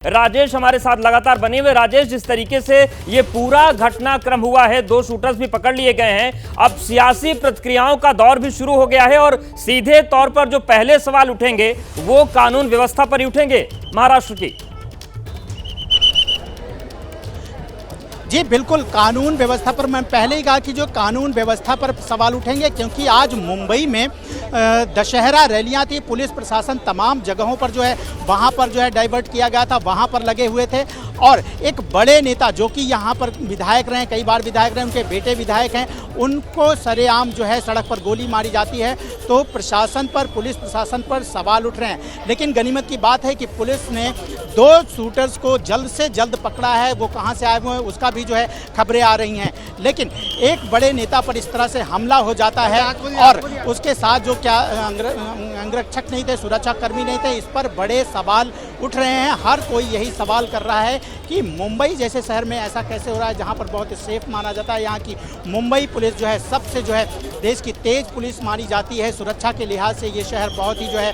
राजेश हमारे साथ लगातार बने हुए। राजेश, जिस तरीके से ये पूरा घटनाक्रम हुआ है, दो शूटर्स भी पकड़ लिए गए हैं, अब सियासी प्रतिक्रियाओं का दौर भी शुरू हो गया है और सीधे तौर पर जो पहले सवाल उठेंगे वो कानून व्यवस्था पर ही उठेंगे महाराष्ट्र की। जी बिल्कुल, कानून व्यवस्था पर मैं पहले ही कहा कि जो कानून व्यवस्था पर सवाल उठेंगे, क्योंकि आज मुंबई में दशहरा रैलियां थी। पुलिस प्रशासन तमाम जगहों पर जो है वहां पर जो है डाइवर्ट किया गया था, वहां पर लगे हुए थे और एक बड़े नेता जो कि यहां पर विधायक रहे, कई बार विधायक रहे, उनके बेटे विधायक हैं, उनको सरेआम जो है सड़क पर गोली मारी जाती है। तो प्रशासन पर, पुलिस प्रशासन पर सवाल उठ रहे हैं। लेकिन गनीमत की बात है कि पुलिस ने दो शूटर्स को जल्द से जल्द पकड़ा है। वो कहां से आए हुए हैं उसका भी जो है खबरें आ रही हैं। लेकिन एक बड़े नेता पर इस तरह से हमला हो जाता है और उसके साथ जो क्या अंगरक्षक नहीं थे, सुरक्षाकर्मी नहीं थे, इस पर बड़े सवाल उठ रहे हैं। हर कोई यही सवाल कर रहा है कि मुंबई जैसे शहर में ऐसा कैसे हो रहा है, जहां पर बहुत सेफ माना जाता है। यहाँ की मुंबई पुलिस जो है सबसे जो है देश की तेज पुलिस मानी जाती है। सुरक्षा के लिहाज से ये शहर बहुत ही जो है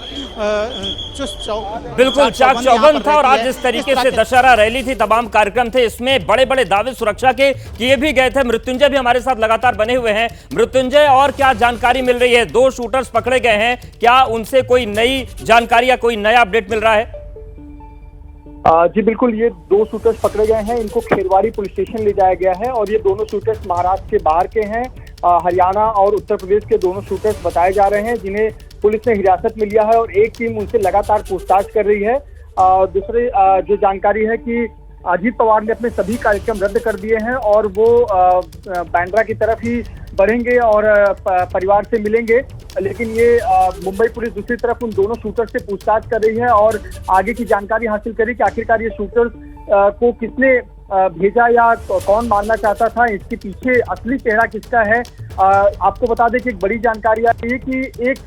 चुस्त बिल्कुल चाक चौबंद था। और आज जिस तरीके से दशहरा रैली थी, तमाम कार्यक्रम थे, इसमें बड़े बड़े दावे सुरक्षा के किए भी गए थे। मृत्युंजय भी हमारे साथ लगातार बने हुए हैं। मृत्युंजय, और क्या जानकारी मिल रही है? दो शूटर्स पकड़े गए हैं, क्या उनसे कोई नई जानकारी या कोई नया अपडेट मिल रहा है? जी बिल्कुल, ये दो शूटर्स पकड़े गए हैं। इनको खेरवाड़ी पुलिस स्टेशन ले जाया गया है और ये दोनों शूटर्स महाराष्ट्र के बाहर के हैं। हरियाणा और उत्तर प्रदेश के दोनों शूटर्स बताए जा रहे हैं, जिन्हें पुलिस ने हिरासत में लिया है और एक टीम उनसे लगातार पूछताछ कर रही है। दूसरी जो जानकारी है कि अजीत पवार ने अपने सभी कार्यक्रम रद्द कर दिए हैं और वो बांद्रा की तरफ ही बढ़ेंगे और परिवार से मिलेंगे। लेकिन ये मुंबई पुलिस दूसरी तरफ उन दोनों शूटर्स से पूछताछ कर रही है और आगे की जानकारी हासिल करी कि आखिरकार ये शूटर्स को किसने भेजा या कौन मारना चाहता था, इसके पीछे असली चेहरा किसका है। आपको बता दें कि एक बड़ी जानकारी आ रही है कि एक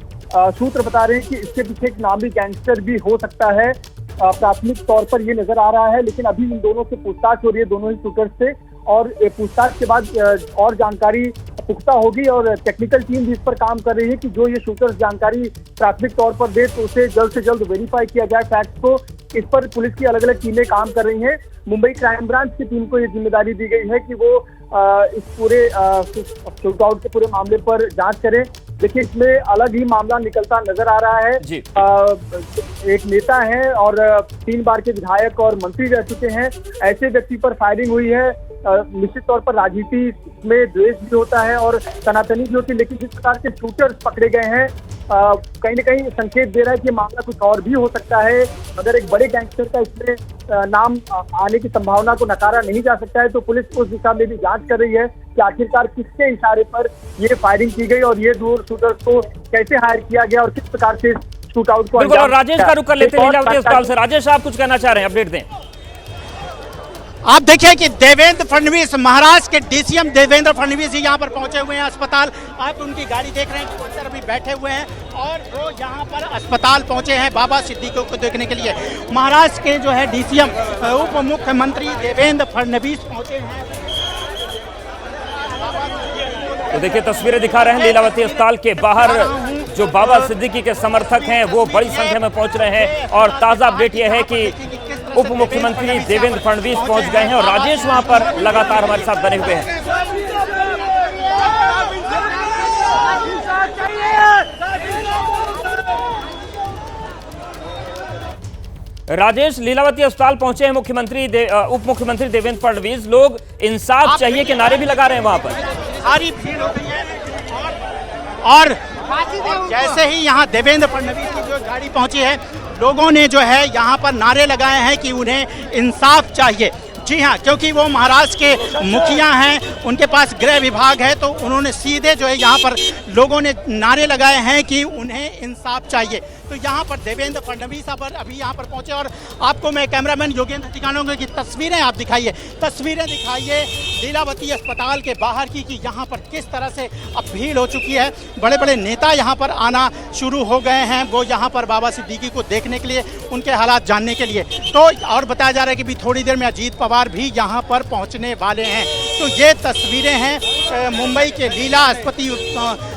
सूत्र बता रहे हैं कि इसके पीछे एक नामी गैंगस्टर भी हो सकता है। प्राथमिक तौर पर ये नजर आ रहा है, लेकिन अभी इन दोनों से पूछताछ हो रही है, दोनों ही शूटर्स से, और पूछताछ के बाद और जानकारी पुख्ता होगी और टेक्निकल टीम भी इस पर काम कर रही है कि जो ये शूटर्स जानकारी प्राथमिक तौर पर दे तो उसे जल्द से जल्द वेरीफाई किया जाए फैक्ट्स को। इस पर पुलिस की अलग अलग टीमें काम कर रही हैं। मुंबई क्राइम ब्रांच की टीम को ये जिम्मेदारी दी गई है कि वो इस पूरे शूटआउट के पूरे मामले पर जांच करें। देखिए, इसमें अलग ही मामला निकलता नजर आ रहा है। एक नेता है और 3 बार के विधायक और मंत्री रह चुके हैं, ऐसे व्यक्ति पर फायरिंग हुई है। निश्चित तौर पर राजनीति में द्वेष भी होता है और सनातनी भी होती है, लेकिन जिस प्रकार के शूटर्स पकड़े गए हैं, कहीं न कहीं संकेत दे रहा है कि मामला कुछ और भी हो सकता है। अगर एक बड़े गैंगस्टर का इसमें नाम आने की संभावना को नकारा नहीं जा सकता है, तो पुलिस उस दिशा में भी जांच कर रही है कि आखिरकार किसके इशारे पर ये फायरिंग की गई और ये दो शूटर्स को कैसे हायर किया गया और किस प्रकार से शूट आउट को। बिल्कुल, और राजेश का रुख कर लेते हैं लीलावती अस्पताल से। राजेश, आप कुछ कहना चाह रहे हैं, अपडेट दें। आप देखिए कि देवेंद्र फडणवीस, महाराष्ट्र के डीसीएम देवेंद्र फडणवीस ही यहाँ पर पहुंचे हुए हैं अस्पताल। आप उनकी गाड़ी देख रहे हैं कि अंदर अभी बैठे हुए हैं और वो यहाँ पर अस्पताल पहुंचे हैं बाबा सिद्दीकी को देखने के लिए। महाराष्ट्र के जो है डीसीएम उप मुख्यमंत्री देवेंद्र फडणवीस पहुंचे हैं। तो देखिए, तस्वीरें दिखा रहे हैं लीलावती अस्पताल के बाहर। जो बाबा सिद्दीकी के समर्थक हैं वो बड़ी संख्या में पहुंच रहे हैं और ताजा अपडेट यह है कि उप मुख्यमंत्री देवेंद्र फडणवीस पहुंच गए हैं और राजेश वहां पर लगातार हमारे साथ बने हुए हैं। राजेश, लीलावती अस्पताल पहुंचे हैं उप मुख्यमंत्री देवेंद्र फडणवीस। लोग इंसाफ चाहिए के नारे भी लगा रहे हैं वहां पर। भारी भीड़ हो गई है और जैसे ही यहाँ देवेंद्र फडणवीस की जो गाड़ी पहुंची है, लोगों ने जो है यहाँ पर नारे लगाए हैं कि उन्हें इंसाफ चाहिए। जी हाँ, क्योंकि वो महाराष्ट्र के मुखिया हैं, उनके पास गृह विभाग है, तो उन्होंने सीधे जो है यहाँ पर लोगों ने नारे लगाए हैं कि उन्हें इंसाफ चाहिए। तो यहाँ पर देवेंद्र फडणवीस अभी यहाँ पर पहुँचे और आपको मैं कैमरामैन योगेंद्र दिखाऊंगा कि तस्वीरें आप दिखाइए लीलावती अस्पताल के बाहर की, कि यहाँ पर किस तरह से अब भीड़ हो चुकी है। बड़े बड़े नेता यहाँ पर आना शुरू हो गए हैं, वो यहाँ पर बाबा सिद्दीकी को देखने के लिए, उनके हालात जानने के लिए। तो और बताया जा रहा है कि भी थोड़ी देर में अजीत पवार भी यहाँ पर पहुँचने वाले हैं। तो ये तस्वीरें हैं मुंबई के लीला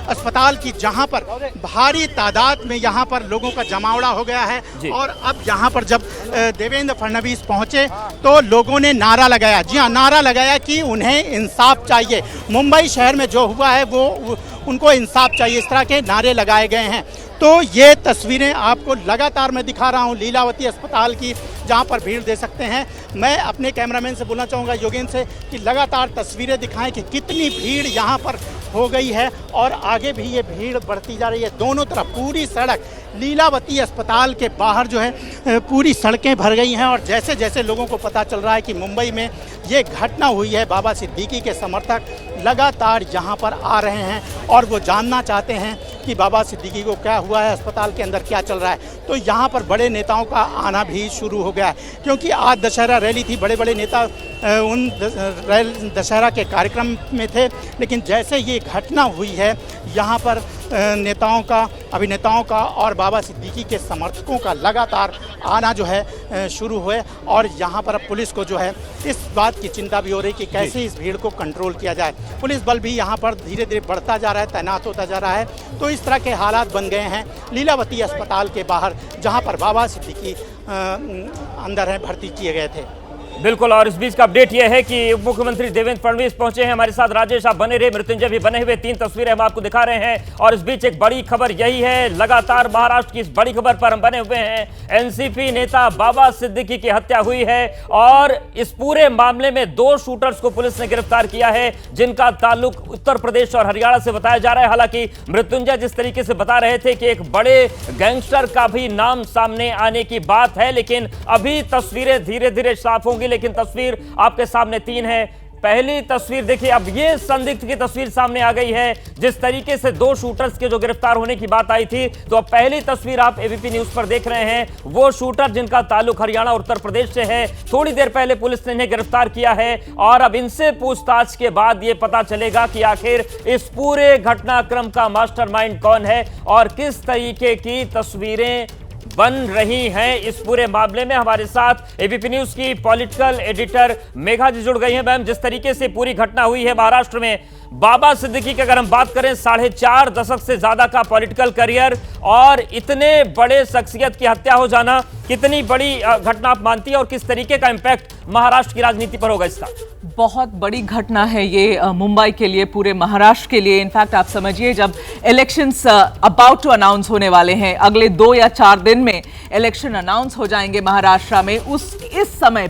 अस्पताल की, जहां पर भारी तादाद में यहां पर लोगों का जमावड़ा हो गया है। और अब यहां पर जब देवेंद्र फडणवीस पहुंचे तो लोगों ने नारा लगाया, जी हाँ, नारा लगाया कि उन्हें इंसाफ चाहिए, मुंबई शहर में जो हुआ है वो उनको इंसाफ चाहिए, इस तरह के नारे लगाए गए हैं। तो ये तस्वीरें आपको लगातार मैं दिखा रहा हूँ लीलावती अस्पताल की, जहाँ पर भीड़ दे सकते हैं। मैं अपने कैमरामैन से बोलना चाहूँगा योगेंद्र से कि लगातार तस्वीरें दिखाएं कि कितनी भीड़ यहाँ पर हो गई है और आगे भी ये भीड़ बढ़ती जा रही है। दोनों तरफ पूरी सड़क लीलावती अस्पताल के बाहर जो है पूरी सड़कें भर गई हैं। और जैसे जैसे लोगों को पता चल रहा है कि मुंबई में ये घटना हुई है, बाबा सिद्दीकी के समर्थक लगातार यहाँ पर आ रहे हैं और वो जानना चाहते हैं कि बाबा सिद्दीकी को क्या हुआ है, अस्पताल के अंदर क्या चल रहा है। तो यहाँ पर बड़े नेताओं का आना भी शुरू हो गया है, क्योंकि आज दशहरा रैली थी, बड़े बड़े नेता उन दशहरा के कार्यक्रम में थे। लेकिन जैसे ये घटना हुई है, यहाँ पर नेताओं का, अभिनेताओं का और बाबा सिद्दीकी के समर्थकों का लगातार आना जो है शुरू हुए। और यहाँ पर अब पुलिस को जो है इस बात की चिंता भी हो रही कि कैसे इस भीड़ को कंट्रोल किया जाए। पुलिस बल भी यहाँ पर धीरे धीरे बढ़ता जा रहा है, तैनात होता जा रहा है। तो इस तरह के हालात बन गए हैं लीलावती अस्पताल के बाहर, जहाँ पर बाबा सिद्दीकी अंदर हैं, भर्ती किए गए थे। बिल्कुल, और इस बीच का अपडेट यह है कि उप मुख्यमंत्री देवेंद्र फडणवीस पहुंचे हैं हमारे साथ। राजेश, आप बने रहे, मृत्युंजय भी बने हुए, 3 तस्वीरें हम आपको दिखा रहे हैं। और इस बीच एक बड़ी खबर यही है, लगातार महाराष्ट्र की इस बड़ी खबर पर हम बने हुए हैं। एनसीपी नेता बाबा सिद्दीकी की हत्या हुई है और इस पूरे मामले में 2 शूटर्स को पुलिस ने गिरफ्तार किया है, जिनका ताल्लुक उत्तर प्रदेश और हरियाणा से बताया जा रहा है। हालांकि मृत्युंजय जिस तरीके से बता रहे थे कि एक बड़े गैंगस्टर का भी नाम सामने आने की बात है, लेकिन अभी तस्वीरें धीरे धीरे साफ होंगी। लेकिन तस्वीर आपके सामने 3 है। पहली तस्वीर देखिए, अब ये संदिग्ध की तस्वीर सामने आ गई है। जिस तरीके से 2 शूटर्स के जो गिरफ्तार होने की बात आई थी, तो अब पहली तस्वीर आप एबीपी न्यूज पर देख रहे हैं। वो शूटर जिनका ताल्लुक हरियाणा और उत्तर प्रदेश से है, थोड़ी देर पहले पुलिस ने इन्हें गिरफ्तार किया है और अब इनसे पूछताछ के बाद ये पता चलेगा कि आखिर इस पूरे घटनाक्रम का मास्टरमाइंड कौन है और किस तरीके की तस्वीरें बन रही हैं इस पूरे मामले में। हमारे साथ एबीपी न्यूज की पॉलिटिकल एडिटर मेघा जी जुड़ गई हैं। मैम, जिस तरीके से पूरी घटना हुई है महाराष्ट्र में, बाबा सिद्दीकी की अगर हम बात करें, 4.5 दशक से ज्यादा का पॉलिटिकल करियर और इतने बड़े शख्सियत की हत्या हो जाना, कितनी बड़ी घटना आप मानती है और किस तरीके का इंपैक्ट महाराष्ट्र की राजनीति पर होगा इसका? बहुत बड़ी घटना है ये मुंबई के लिए, पूरे महाराष्ट्र के लिए। इनफैक्ट आप समझिए, जब इलेक्शंस अबाउट टू अनाउंस होने वाले हैं, अगले 2 या 4 दिन में इलेक्शन अनाउंस हो जाएंगे महाराष्ट्र में, इस समय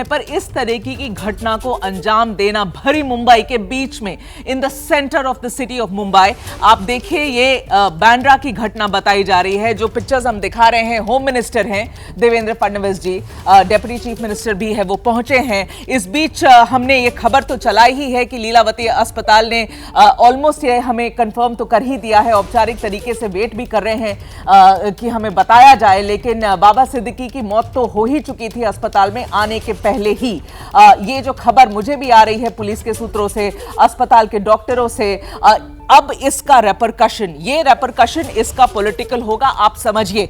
पर इस तरीके की घटना को अंजाम देना भरी मुंबई के बीच में, in the centre of the city of Mumbai. आप देखिए, ये बांद्रा की घटना बताई जा रही है। जो पिक्चर्स हम दिखा रहे हैं, होम मिनिस्टर हैं देवेंद्र फडणवीस जी, डेप्यूटी चीफ मिनिस्टर भी है, वो पहुंचे हैं। इस बीच हमने ये खबर तो चलाई ही है कि लीलावती अस्पताल ने ऑलमोस्ट ये हमें कंफर्म तो कर ही दिया है, औपचारिक तरीके से वेट भी कर रहे हैं कि हमें बताया जाए। लेकिन बाबा सिद्दीकी की मौत तो हो ही चुकी थी अस्पताल में आने के पहले ही। ये जो खबर मुझे भी आ रही है पुलिस के सूत्रों से, अस्पताल के डॉक्टरों से, अब इसका रेपरकशन, ये रेपरकशन इसका पॉलिटिकल होगा। आप समझिए,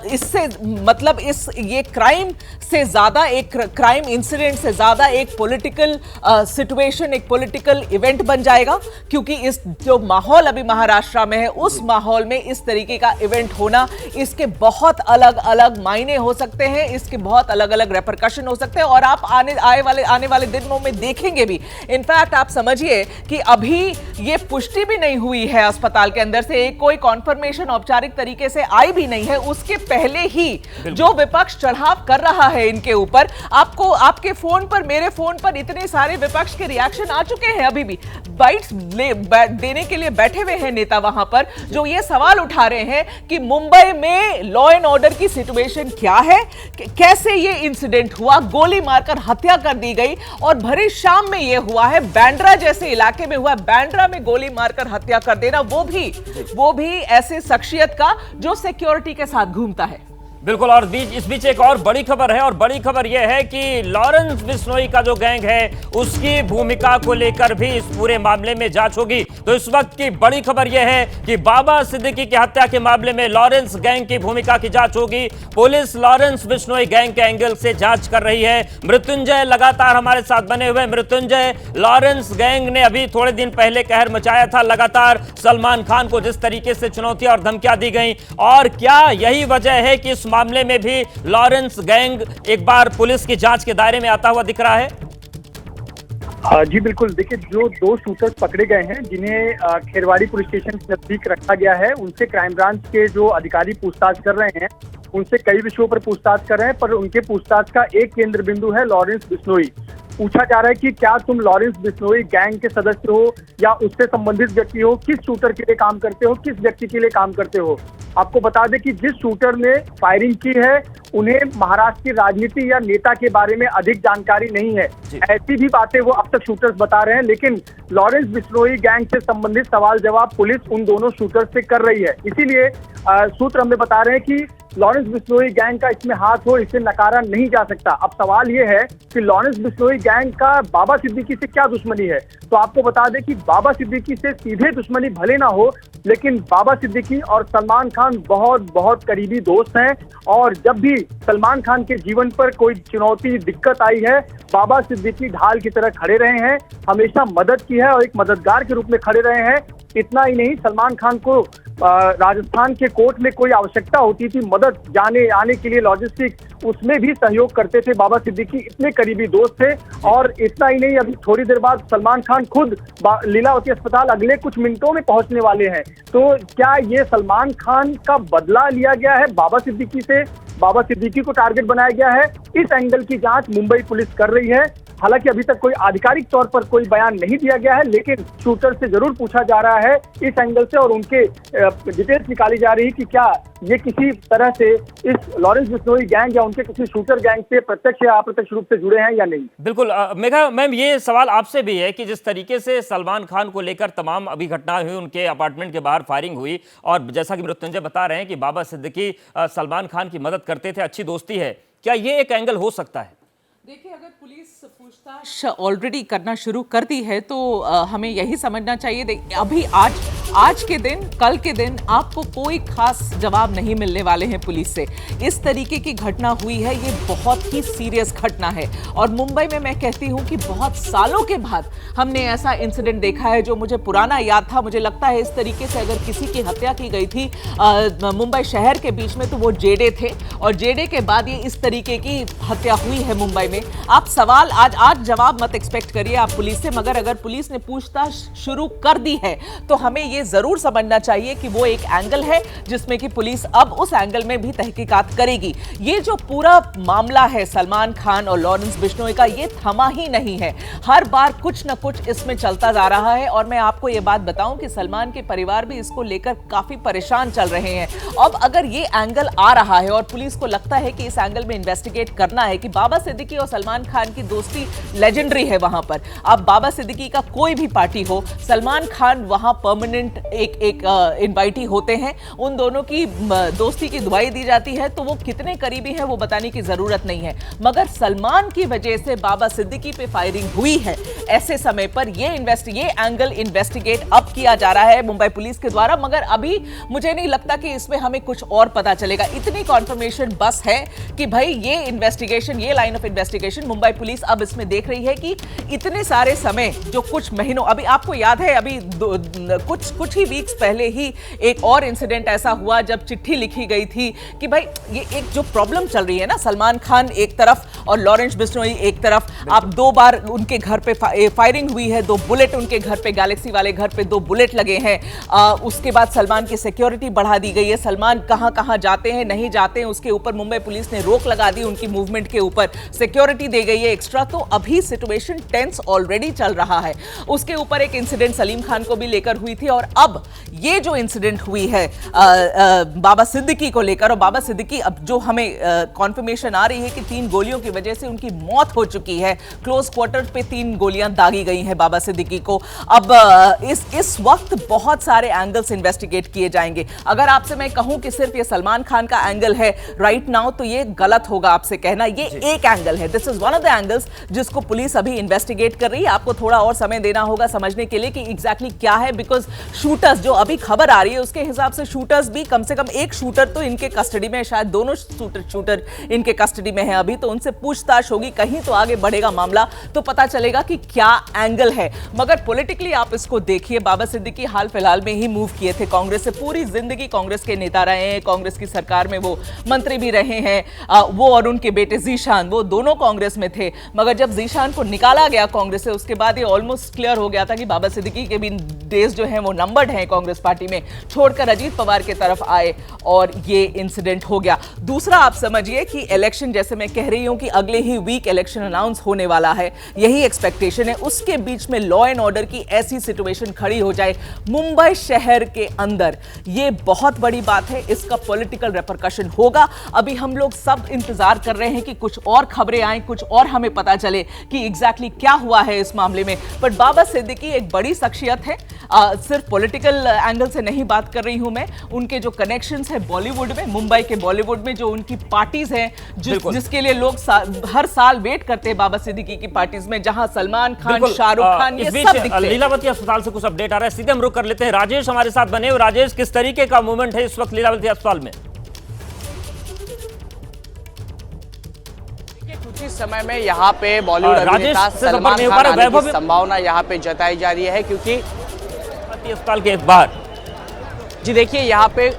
इससे मतलब ये क्राइम से ज्यादा, एक क्राइम इंसिडेंट से ज्यादा एक पॉलिटिकल सिचुएशन, एक पॉलिटिकल इवेंट बन जाएगा। क्योंकि इस जो माहौल अभी महाराष्ट्र में है, उस माहौल में इस तरीके का इवेंट होना, इसके बहुत अलग अलग मायने हो सकते हैं, इसके बहुत अलग अलग रेपरकशन हो सकते हैं। और आप आने वाले दिनों में देखेंगे भी। इनफैक्ट आप समझिए कि अभी ये पुष्टि भी नहीं हुई है अस्पताल के अंदर से, कोई कॉन्फर्मेशन औपचारिक तरीके से आई भी नहीं है। उसके पहले ही जो विपक्ष चढ़ाव कर रहा है इनके ऊपर, आपको आपके फोन पर, मेरे फोन पर इतने सारे विपक्ष के रिएक्शन आ चुके हैं। अभी भी बाइट्स देने के लिए बैठे हुए हैं नेता वहां पर, जो ये सवाल उठा रहे हैं कि मुंबई में लॉ एंड ऑर्डर की सिचुएशन क्या है, कैसे ये इंसिडेंट हुआ, गोली मारकर हत्या कर दी गई और भरी शाम में ये हुआ है, बांद्रा जैसे इलाके में हुआ, बांद्रा में गोली मारकर हत्या कर देना, वो भी ऐसे शख्सियत का जो सिक्योरिटी के साथ घूमता है। बिल्कुल। और इस बीच एक और बड़ी खबर है, और बड़ी खबर यह है कि लॉरेंस बिश्नोई का जो गैंग है उसकी भूमिका को लेकर भी इस पूरे मामले में जांच होगी। तो इस वक्त की बड़ी खबर यह है कि बाबा सिद्दीकी की हत्या के मामले में लॉरेंस गैंग की भूमिका की जांच होगी। पुलिस लॉरेंस बिश्नोई गैंग के एंगल से जांच कर रही है। मृत्युंजय लगातार हमारे साथ बने हुए। मृत्युंजय, लॉरेंस गैंग ने अभी थोड़े दिन पहले कहर मचाया था, लगातार सलमान खान को जिस तरीके से चुनौती और धमकियां दी गई, और क्या यही वजह है कि इस मामले में भी लॉरेंस गैंग एक बार पुलिस की जांच के दायरे में आता हुआ दिख रहा है? जी बिल्कुल। देखिए, जो 2 शूटर्स पकड़े गए हैं जिन्हें खेरवाड़ी पुलिस स्टेशन के नजदीक रखा गया है, उनसे क्राइम ब्रांच के जो अधिकारी पूछताछ कर रहे हैं, उनसे कई विषयों पर पूछताछ कर रहे हैं, पर उनके पूछताछ का एक केंद्र बिंदु है लॉरेंस बिश्नोई। पूछा जा रहा है कि क्या तुम लॉरेंस बिश्नोई गैंग के सदस्य हो या उससे संबंधित व्यक्ति हो, किस शूटर के लिए काम करते हो, किस व्यक्ति के लिए काम करते हो। आपको बता दें कि जिस शूटर ने फायरिंग की है उन्हें महाराष्ट्र की राजनीति या नेता के बारे में अधिक जानकारी नहीं है। ऐसी भी बातें वो अब तक शूटर्स बता रहे हैं, लेकिन लॉरेंस बिश्नोई गैंग से संबंधित सवाल जवाब पुलिस उन दोनों शूटर्स से कर रही है। इसीलिए सूत्र हमें बता रहे हैं कि लॉरेंस बिश्नोई गैंग का इसमें हाथ हो, इसे नकारा नहीं जा सकता। अब सवाल ये है कि लॉरेंस बिश्नोई गैंग का बाबा सिद्दीकी से क्या दुश्मनी है। तो आपको बता दें कि बाबा सिद्दीकी से सीधे दुश्मनी भले ना हो, लेकिन बाबा सिद्दीकी और सलमान खान बहुत बहुत करीबी दोस्त हैं, और जब भी सलमान खान के जीवन पर कोई चुनौती दिक्कत आई है, बाबा सिद्दीकी ढाल की तरह खड़े रहे हैं, हमेशा मदद की है और एक मददगार के रूप में खड़े रहे हैं। इतना ही नहीं, सलमान खान को राजस्थान के कोर्ट में कोई आवश्यकता होती थी मदद जाने आने के लिए, लॉजिस्टिक, उसमें भी सहयोग करते थे बाबा सिद्दीकी। इतने करीबी दोस्त थे। और इतना ही नहीं, अभी थोड़ी देर बाद सलमान खान खुद लीलावती अस्पताल अगले कुछ मिनटों में पहुंचने वाले हैं। तो क्या ये सलमान खान का बदला लिया गया है बाबा सिद्दीकी से, बाबा सिद्दीकी को टारगेट बनाया गया है? इस एंगल की जांच मुंबई पुलिस कर रही है। हालांकि अभी तक कोई आधिकारिक तौर पर कोई बयान नहीं दिया गया है, लेकिन शूटर से जरूर पूछा जा रहा है इस एंगल से, और उनके डिटेल्स निकाली जा रही है कि क्या ये किसी तरह से इस लॉरेंस बिश्नोई गैंग या उनके किसी शूटर गैंग से प्रत्यक्ष या अप्रत्यक्ष रूप से जुड़े हैं या नहीं। बिल्कुल। मेघा मैम, ये सवाल आपसे भी है कि जिस तरीके से सलमान खान को लेकर तमाम अभी घटनाएं हुई, उनके अपार्टमेंट के बाहर फायरिंग हुई, और जैसा कि मृत्युंजय बता रहे हैं कि बाबा सिद्दीकी सलमान खान की मदद करते थे, अच्छी दोस्ती है, क्या ये एक एंगल हो सकता है? देखिए, अगर पुलिस पूछताछ ऑलरेडी करना शुरू कर दी है तो हमें यही समझना चाहिए। अभी आज के दिन, कल के दिन आपको कोई खास जवाब नहीं मिलने वाले हैं पुलिस से। इस तरीके की घटना हुई है, ये बहुत ही सीरियस घटना है, और मुंबई में मैं कहती हूँ कि बहुत सालों के बाद हमने ऐसा इंसिडेंट देखा है जो मुझे पुराना याद था। मुझे लगता है इस तरीके से अगर किसी की हत्या की गई थी मुंबई शहर के बीच में, तो वो जेडे थे, और जेडे के बाद ये इस तरीके की हत्या हुई है मुंबई में। आप सवाल आज जवाब मत एक्सपेक्ट करिए आप पुलिस से, मगर अगर पुलिस ने पूछताछ शुरू कर दी है तो हमें ये जरूर समझना चाहिए कि वो एक एंगल है जिसमें कि पुलिस अब उस एंगल में भी तहकीकात करेगी। ये जो पूरा मामला है सलमान खान और लॉरेंस बिश्नोई का, ये थमा ही नहीं है, हर बार कुछ न कुछ इसमें चलता जा रहा है। और मैं आपको ये बात बताऊं कि सलमान के परिवार भी इसको लेकर काफी परेशान चल रहे हैं। अब अगर ये एंगल आ रहा है और पुलिस को लगता है कि इस एंगल में इन्वेस्टिगेट करना है कि बाबा सिद्दीकी और सलमान खान की दोस्ती लेजेंडरी है वहां पर, अब बाबा सिद्दीकी का कोई भी पार्टी हो, सलमान खान वहां परमानेंट एक इनवाइटी होते हैं, उन दोनों की दोस्ती की दुआई दी जाती है, तो वो कितने करीबी हैं वो बताने की जरूरत नहीं है। मगर सलमान की वजह से बाबा सिद्दीकी पे फायरिंग हुई है, ऐसे समय पर ये एंगल इन्वेस्टिगेट अब किया जा रहा है मुंबई पुलिस के द्वारा। मगर अभी मुझे नहीं लगता कि इसमें हमें कुछ और पता चलेगा। इतनी कॉन्फर्मेशन बस है कि भाई ये इन्वेस्टिगेशन, ये line of investigation Mumbai police अब इसमें देख रही है कि इतने सारे समय, जो कुछ महीनों, अभी आपको याद है अभी कुछ ही वीक्स पहले ही एक और इंसिडेंट ऐसा हुआ जब चिट्ठी लिखी गई थी कि भाई ये एक जो प्रॉब्लम चल रही है ना, सलमान खान एक तरफ और लॉरेंस बिश्नोई एक तरफ, आप 2 बार उनके घर पे फायरिंग हुई है, 2 बुलेट उनके घर पे, गैलेक्सी वाले घर पे 2 बुलेट लगे हैं। उसके बाद सलमान की सिक्योरिटी बढ़ा दी गई है, सलमान कहां जाते हैं नहीं जाते हैं उसके ऊपर मुंबई पुलिस ने रोक लगा दी, उनकी मूवमेंट के ऊपर सिक्योरिटी दे गई है एक्स्ट्रा। तो अभी सिचुएशन टेंस ऑलरेडी चल रहा है। उसके ऊपर एक इंसिडेंट सलीम खान को भी लेकर हुई थी, और और अब ये जो इंसिडेंट हुई है बाबा सिद्दीकी को लेकर, और बाबा सिद्दीकी अब जो हमें कॉन्फर्मेशन आ रही है कि 3 गोलियों की वजह से उनकी मौत हो चुकी है, क्लोज क्वार्टर पे 3 गोलियां दागी गई हैं बाबा सिद्दीकी को। अब इस वक्त बहुत सारे एंगल्स इन्वेस्टिगेट किए जाएंगे। अगर आपसे मैं कहूं कि सिर्फ ये सलमान खान का एंगल है राइट नाउ, तो ये गलत होगा आपसे कहना। ये एक एंगल है, this is one of the angles जिसको पुलिस अभी इन्वेस्टिगेट कर रही है। आपको थोड़ा और समय देना होगा समझने के लिए कि एग्जैक्टली क्या है, बिकॉज शूटर्स जो अभी खबर आ रही है उसके हिसाब से शूटर्स भी कम से कम एक शूटर तो इनके कस्टडी में है, शायद दोनों शूटर इनके कस्टडी में है अभी, तो उनसे पूछताछ होगी, कहीं तो आगे बढ़ेगा मामला तो पता चलेगा कि क्या एंगल है। मगर पॉलिटिकली आप इसको देखिए, बाबा सिद्दीकी हाल फिलहाल में ही मूव किए थे कांग्रेस से, पूरी जिंदगी कांग्रेस के नेता रहे हैं, कांग्रेस की सरकार में वो मंत्री भी रहे हैं, वो और उनके बेटे जीशान, वो दोनों कांग्रेस में थे। मगर जब जीशान को निकाला गया कांग्रेस से, उसके बाद ये ऑलमोस्ट क्लियर हो गया था कि बाबा सिद्दीकी के भी डेज जो हैं वो नंबर्ड हैं कांग्रेस पार्टी में, छोड़कर अजीत पवार की तरफ आए और ये इंसिडेंट हो गया। दूसरा आप समझिए कि इलेक्शन, जैसे मैं कह रही हूं कि अगले ही वीक इलेक्शन अनाउंस होने वाला है, यही एक्सपेक्टेशन है, उसके बीच में लॉ एंड ऑर्डर की ऐसी सिचुएशन खड़ी हो जाए मुंबई शहर के अंदर, ये बहुत बड़ी बात है, इसका पॉलिटिकल रेपरकशन होगा। अभी हम लोग सब इंतजार कर रहे हैं कि कुछ और खबरें आए, कुछ और हमें पता चले कि एग्जैक्टली क्या हुआ है इस मामले में। बट बाबा सिद्दीकी एक बड़ी शख्सियत है, सिर्फ पॉलिटिकल एंगल से नहीं बात कर रही हूं मैं, उनके जो कनेक्शंस है बॉलीवुड में, मुंबई के बॉलीवुड में जो उनकी पार्टीज हैं, जिसके लिए लोग हर साल वेट करते हैं बाबा सिद्दीकी की पार्टीज में, जहां सलमान खान, शाहरुख खान, ये सब दिखते हैं। लीलावती अस्पताल से कुछ अपडेट आ रहा है, सीधे हम रुक कर लेते हैं। राजेश हमारे साथ बने हुए। राजेश, किस तरीके का मूवमेंट है इस वक्त लीलावती अस्पताल में? कुछ ही समय में यहाँ पे बॉलीवुड अभिनेता सलमान खान आने की संभावना यहाँ पे जताई जा रही है, क्योंकि अस्पताल के बाहर जी देखिए यहाँ पे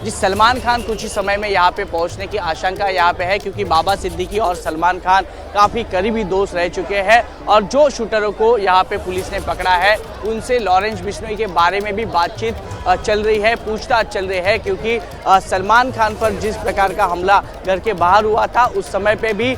सलमान खान कुछ ही समय में यहाँ पे पहुँचने की आशंका यहाँ पे है, क्योंकि बाबा सिद्दीकी और सलमान खान काफ़ी करीबी दोस्त रह चुके हैं, और जो शूटरों को यहाँ पे पुलिस ने पकड़ा है उनसे लॉरेंस बिश्नोई के बारे में भी बातचीत चल रही है, पूछताछ चल रही है, क्योंकि सलमान खान पर जिस प्रकार का हमला घर के बाहर हुआ था उस समय पे भी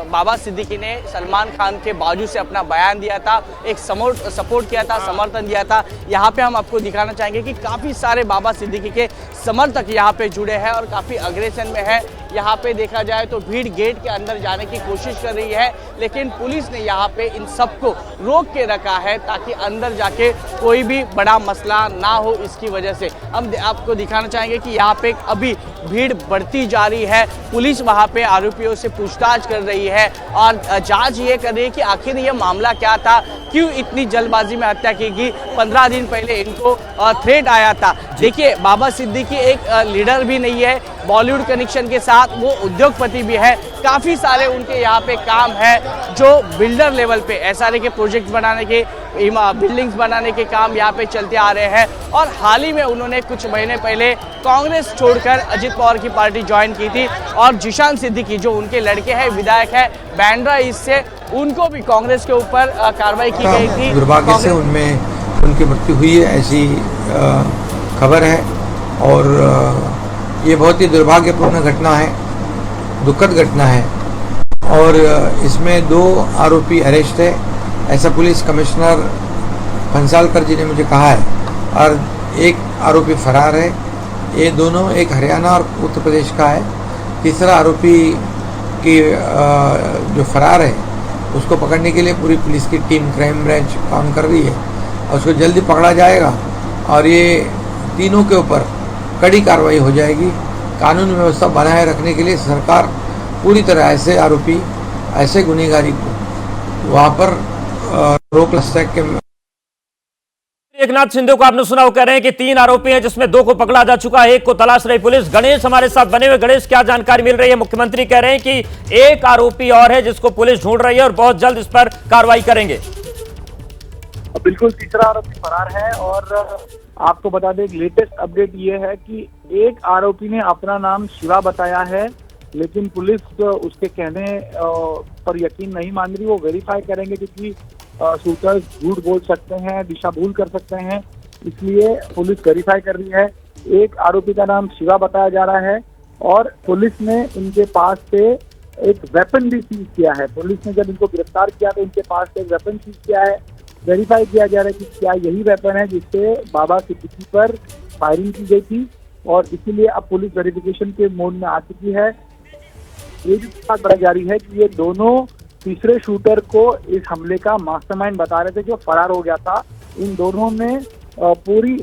बाबा सिद्दीकी ने सलमान खान के बाजू से अपना बयान दिया था, एक सपोर्ट किया था, समर्थन दिया था। यहाँ पे हम आपको दिखाना चाहेंगे कि काफ़ी सारे बाबा सिद्दीकी के समर्थक यहाँ पे जुड़े हैं और काफ़ी अग्रेसन में है। यहाँ पे देखा जाए तो भीड़ गेट के अंदर जाने की कोशिश कर रही है, लेकिन पुलिस ने यहाँ पे इन सबको रोक के रखा है ताकि अंदर जाके कोई भी बड़ा मसला ना हो। इसकी वजह से हम आपको दिखाना चाहेंगे कि यहाँ पे अभी भीड़ बढ़ती जा रही है, पुलिस वहाँ पे आरोपियों से पूछताछ कर रही है और जांच ये कर रही है कि आखिर ये मामला क्या था, क्यों इतनी जल्दबाजी में हत्या की गई। 15 दिन पहले इनको थ्रेट आया था। देखिए बाबा सिद्दीकी एक लीडर भी नहीं है, बॉलीवुड कनेक्शन के साथ वो उद्योगपति भी है, काफ़ी सारे उनके यहाँ पे काम है जो बिल्डर लेवल पे एसआरए के प्रोजेक्ट बनाने के, बिल्डिंग्स बनाने के काम यहाँ पे चलते आ रहे हैं। और हाल ही में उन्होंने कुछ महीने पहले कांग्रेस छोड़कर अजीत पवार की पार्टी ज्वाइन की थी, और जीशान सिद्दीकी जो उनके लड़के हैं, विधायक है बांद्रा ईस्ट से, उनको भी कांग्रेस के ऊपर कार्रवाई की गई थी। दुर्भाग्य से उनमें उनकी मृत्यु हुई है, ऐसी खबर है, और ये बहुत ही दुर्भाग्यपूर्ण घटना है, दुखद घटना है, और इसमें 2 आरोपी अरेस्ट है, ऐसा पुलिस कमिश्नर भंसालकर जी ने मुझे कहा है, और 1 आरोपी फरार है। ये दोनों, एक हरियाणा और उत्तर प्रदेश का है। तीसरा आरोपी की जो फरार है उसको पकड़ने के लिए पूरी पुलिस की टीम, क्राइम ब्रांच काम कर रही है, और उसको जल्दी पकड़ा जाएगा, और ये तीनों के ऊपर कड़ी कार्रवाई हो जाएगी। कानून व्यवस्था बनाए रखने के लिए सरकार पूरी तरह ऐसे आरोपी, ऐसे गुनहगारी को वहाँ पर रोक लगा के। एकनाथ शिंदे को आपने सुना, वो कह रहे हैं कि 3 आरोपी हैं जिसमें 2 को पकड़ा जा चुका है, 1 को तलाश रही पुलिस। गणेश हमारे साथ बने हुए। गणेश, क्या जानकारी मिल रही है? मुख्यमंत्री कह रहे हैं कि 1 आरोपी और है जिसको पुलिस ढूंढ रही है और बहुत जल्द इस पर कार्रवाई करेंगे। बिल्कुल, तीसरा आरोपी फरार है, और आपको बता दें लेटेस्ट अपडेट ये है कि 1 आरोपी ने अपना नाम शिवा बताया है, लेकिन पुलिस उसके कहने पर यकीन नहीं मान रही। वो वेरीफाई करेंगे, क्योंकि शूटर्स झूठ बोल सकते हैं, दिशा भूल कर सकते हैं, इसलिए पुलिस वेरीफाई कर रही है। 1 आरोपी का नाम शिवा बताया जा रहा है, और पुलिस ने इनके पास से एक वेपन भी सीज किया है। पुलिस ने जब इनको गिरफ्तार किया तो इनके पास से एक वेपन सीज किया है, वेरीफाई किया जा रहा है कि क्या यही वेपन है जिससे बाबा सिद्दीकी पर फायरिंग की गई थी, और इसीलिए अब पुलिस वेरिफिकेशन के मोड में आ चुकी है। ये भी बात बताई जा रही है कि ये दोनों तीसरे शूटर को इस हमले का मास्टरमाइंड बता रहे थे जो फरार हो गया था। इन दोनों में पूरी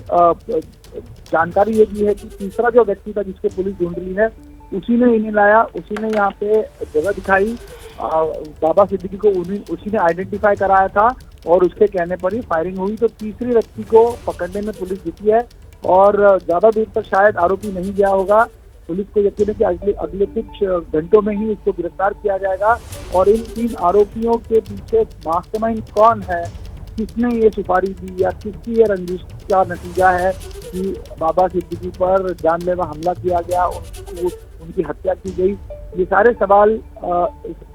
जानकारी ये भी है कि तीसरा जो व्यक्ति था जिसको पुलिस ढूंढ रही है, उसी ने इन्हें लाया, उसी ने यहाँ पे जगह दिखाई, बाबा सिद्दीकी को उसी ने आइडेंटिफाई कराया था और उसके कहने पर ही फायरिंग हुई। तो तीसरे व्यक्ति को पकड़ने में पुलिस जुटी है और ज्यादा देर तक शायद आरोपी नहीं गया होगा। पुलिस को यकीन है कि अगले कुछ घंटों में ही इसको गिरफ्तार किया जाएगा। और इन 3 आरोपियों के पीछे मास्टरमाइंड कौन है, किसने ये सुपारी दी या किसकी ये रंजिश का नतीजा है कि बाबा सिद्दीकी पर जानलेवा हमला किया गया, उनकी हत्या की गई, ये सारे सवाल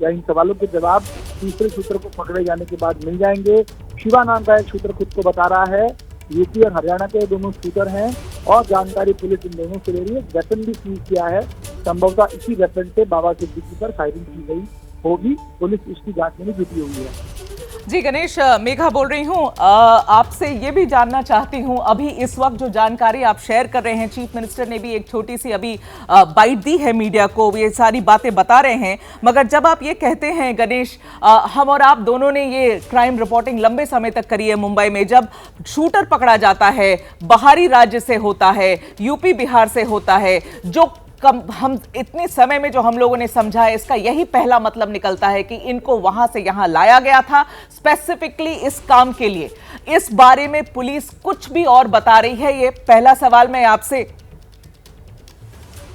या इन सवालों के जवाब तीसरे शूटर को पकड़े जाने के बाद मिल जाएंगे। शिवा नाम का एक शूटर खुद को बता रहा है, यूपी और हरियाणा के दोनों शूटर हैं और जानकारी पुलिस इन दोनों से ले रही है। वेपन भी सीज किया है, संभवतः इसी वेपन से बाबा सिद्दीकी पर फायरिंग की गई होगी। पुलिस इसकी जांच में भी जुटी हुई है। जी गणेश, मेघा बोल रही हूँ। आपसे ये भी जानना चाहती हूँ, अभी इस वक्त जो जानकारी आप शेयर कर रहे हैं, चीफ मिनिस्टर ने भी एक छोटी सी अभी बाइट दी है मीडिया को, ये सारी बातें बता रहे हैं, मगर जब आप ये कहते हैं गणेश, हम और आप दोनों ने ये क्राइम रिपोर्टिंग लंबे समय तक करी है मुंबई में, जब शूटर पकड़ा जाता है बाहरी राज्य से होता है, यूपी बिहार से होता है, जो हम इतने समय में जो हम लोगों ने समझा है, इसका यही पहला मतलब निकलता है कि इनको वहां से यहां लाया गया था स्पेसिफिकली इस काम के लिए। इस बारे में पुलिस कुछ भी और बता रही है? ये पहला सवाल मैं आपसे।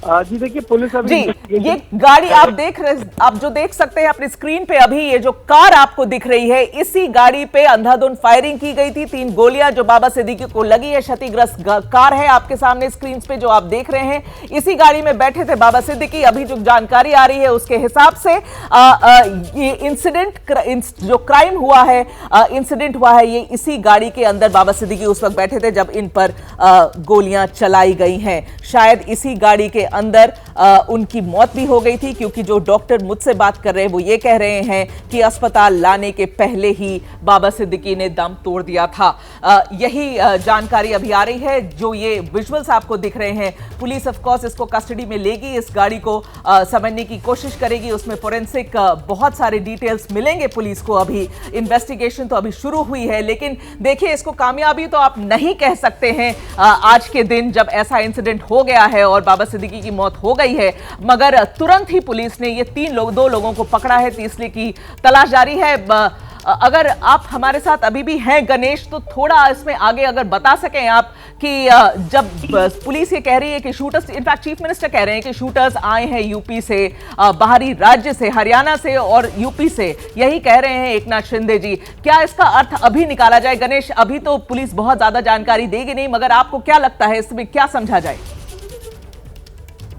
जी देखिए, पुलिस अभी जी ये गाड़ी आप जो देख सकते हैं अपनी स्क्रीन पे, अभी ये जो कार आपको दिख रही है, इसी गाड़ी पे अंधाधुंध फायरिंग की गई थी। 3 गोलियां जो बाबा सिद्दीकी को लगी है। क्षतिग्रस्त कार है आपके सामने स्क्रीन पे जो आप देख रहे हैं, इसी गाड़ी में बैठे थे बाबा सिद्दीकी। अभी जो जानकारी आ रही है उसके हिसाब से ये इंसिडेंट जो क्राइम हुआ है, इंसिडेंट हुआ है, ये इसी गाड़ी के अंदर बाबा सिद्दीकी उस वक्त बैठे थे जब इन पर गोलियां चलाई गई हैं। शायद इसी गाड़ी के अंदर उनकी मौत भी हो गई थी, क्योंकि जो डॉक्टर मुझसे बात कर रहे हैं वो ये कह रहे हैं कि अस्पताल लाने के पहले ही बाबा सिद्दीकी ने दम तोड़ दिया था। यही जानकारी अभी आ रही है। जो ये विजुअल्स आपको दिख रहे हैं, पुलिस ऑफ कोर्स इसको कस्टडी में लेगी, इस गाड़ी को समझने की कोशिश करेगी, उसमें फोरेंसिक बहुत सारे डिटेल्स मिलेंगे पुलिस को। अभी इन्वेस्टिगेशन तो अभी शुरू हुई है, लेकिन देखिए इसको कामयाबी तो आप नहीं कह सकते हैं आज के दिन जब ऐसा इंसिडेंट हो गया है और बाबा सिद्दीकी की मौत हो गई है, मगर तुरंत ही पुलिस ने ये 2 लोगों को पकड़ा है, तीसरे की तलाश जारी है। अगर आप हमारे साथ अभी भी हैं गणेश, तो थोड़ा इसमें आगे अगर बता सकें आप कि जब पुलिस ये कह रही है कि शूटर्स, इनफैक्ट चीफ मिनिस्टर कह रहे हैं कि शूटर्स आए हैं यूपी से, बाहरी राज्य से, हरियाणा से और यूपी से, यही कह रहे हैं एकनाथ शिंदे जी, क्या इसका अर्थ अभी निकाला जाए? गणेश, अभी तो पुलिस बहुत ज्यादा जानकारी देगी नहीं, मगर आपको क्या लगता है इसमें क्या समझा जाए?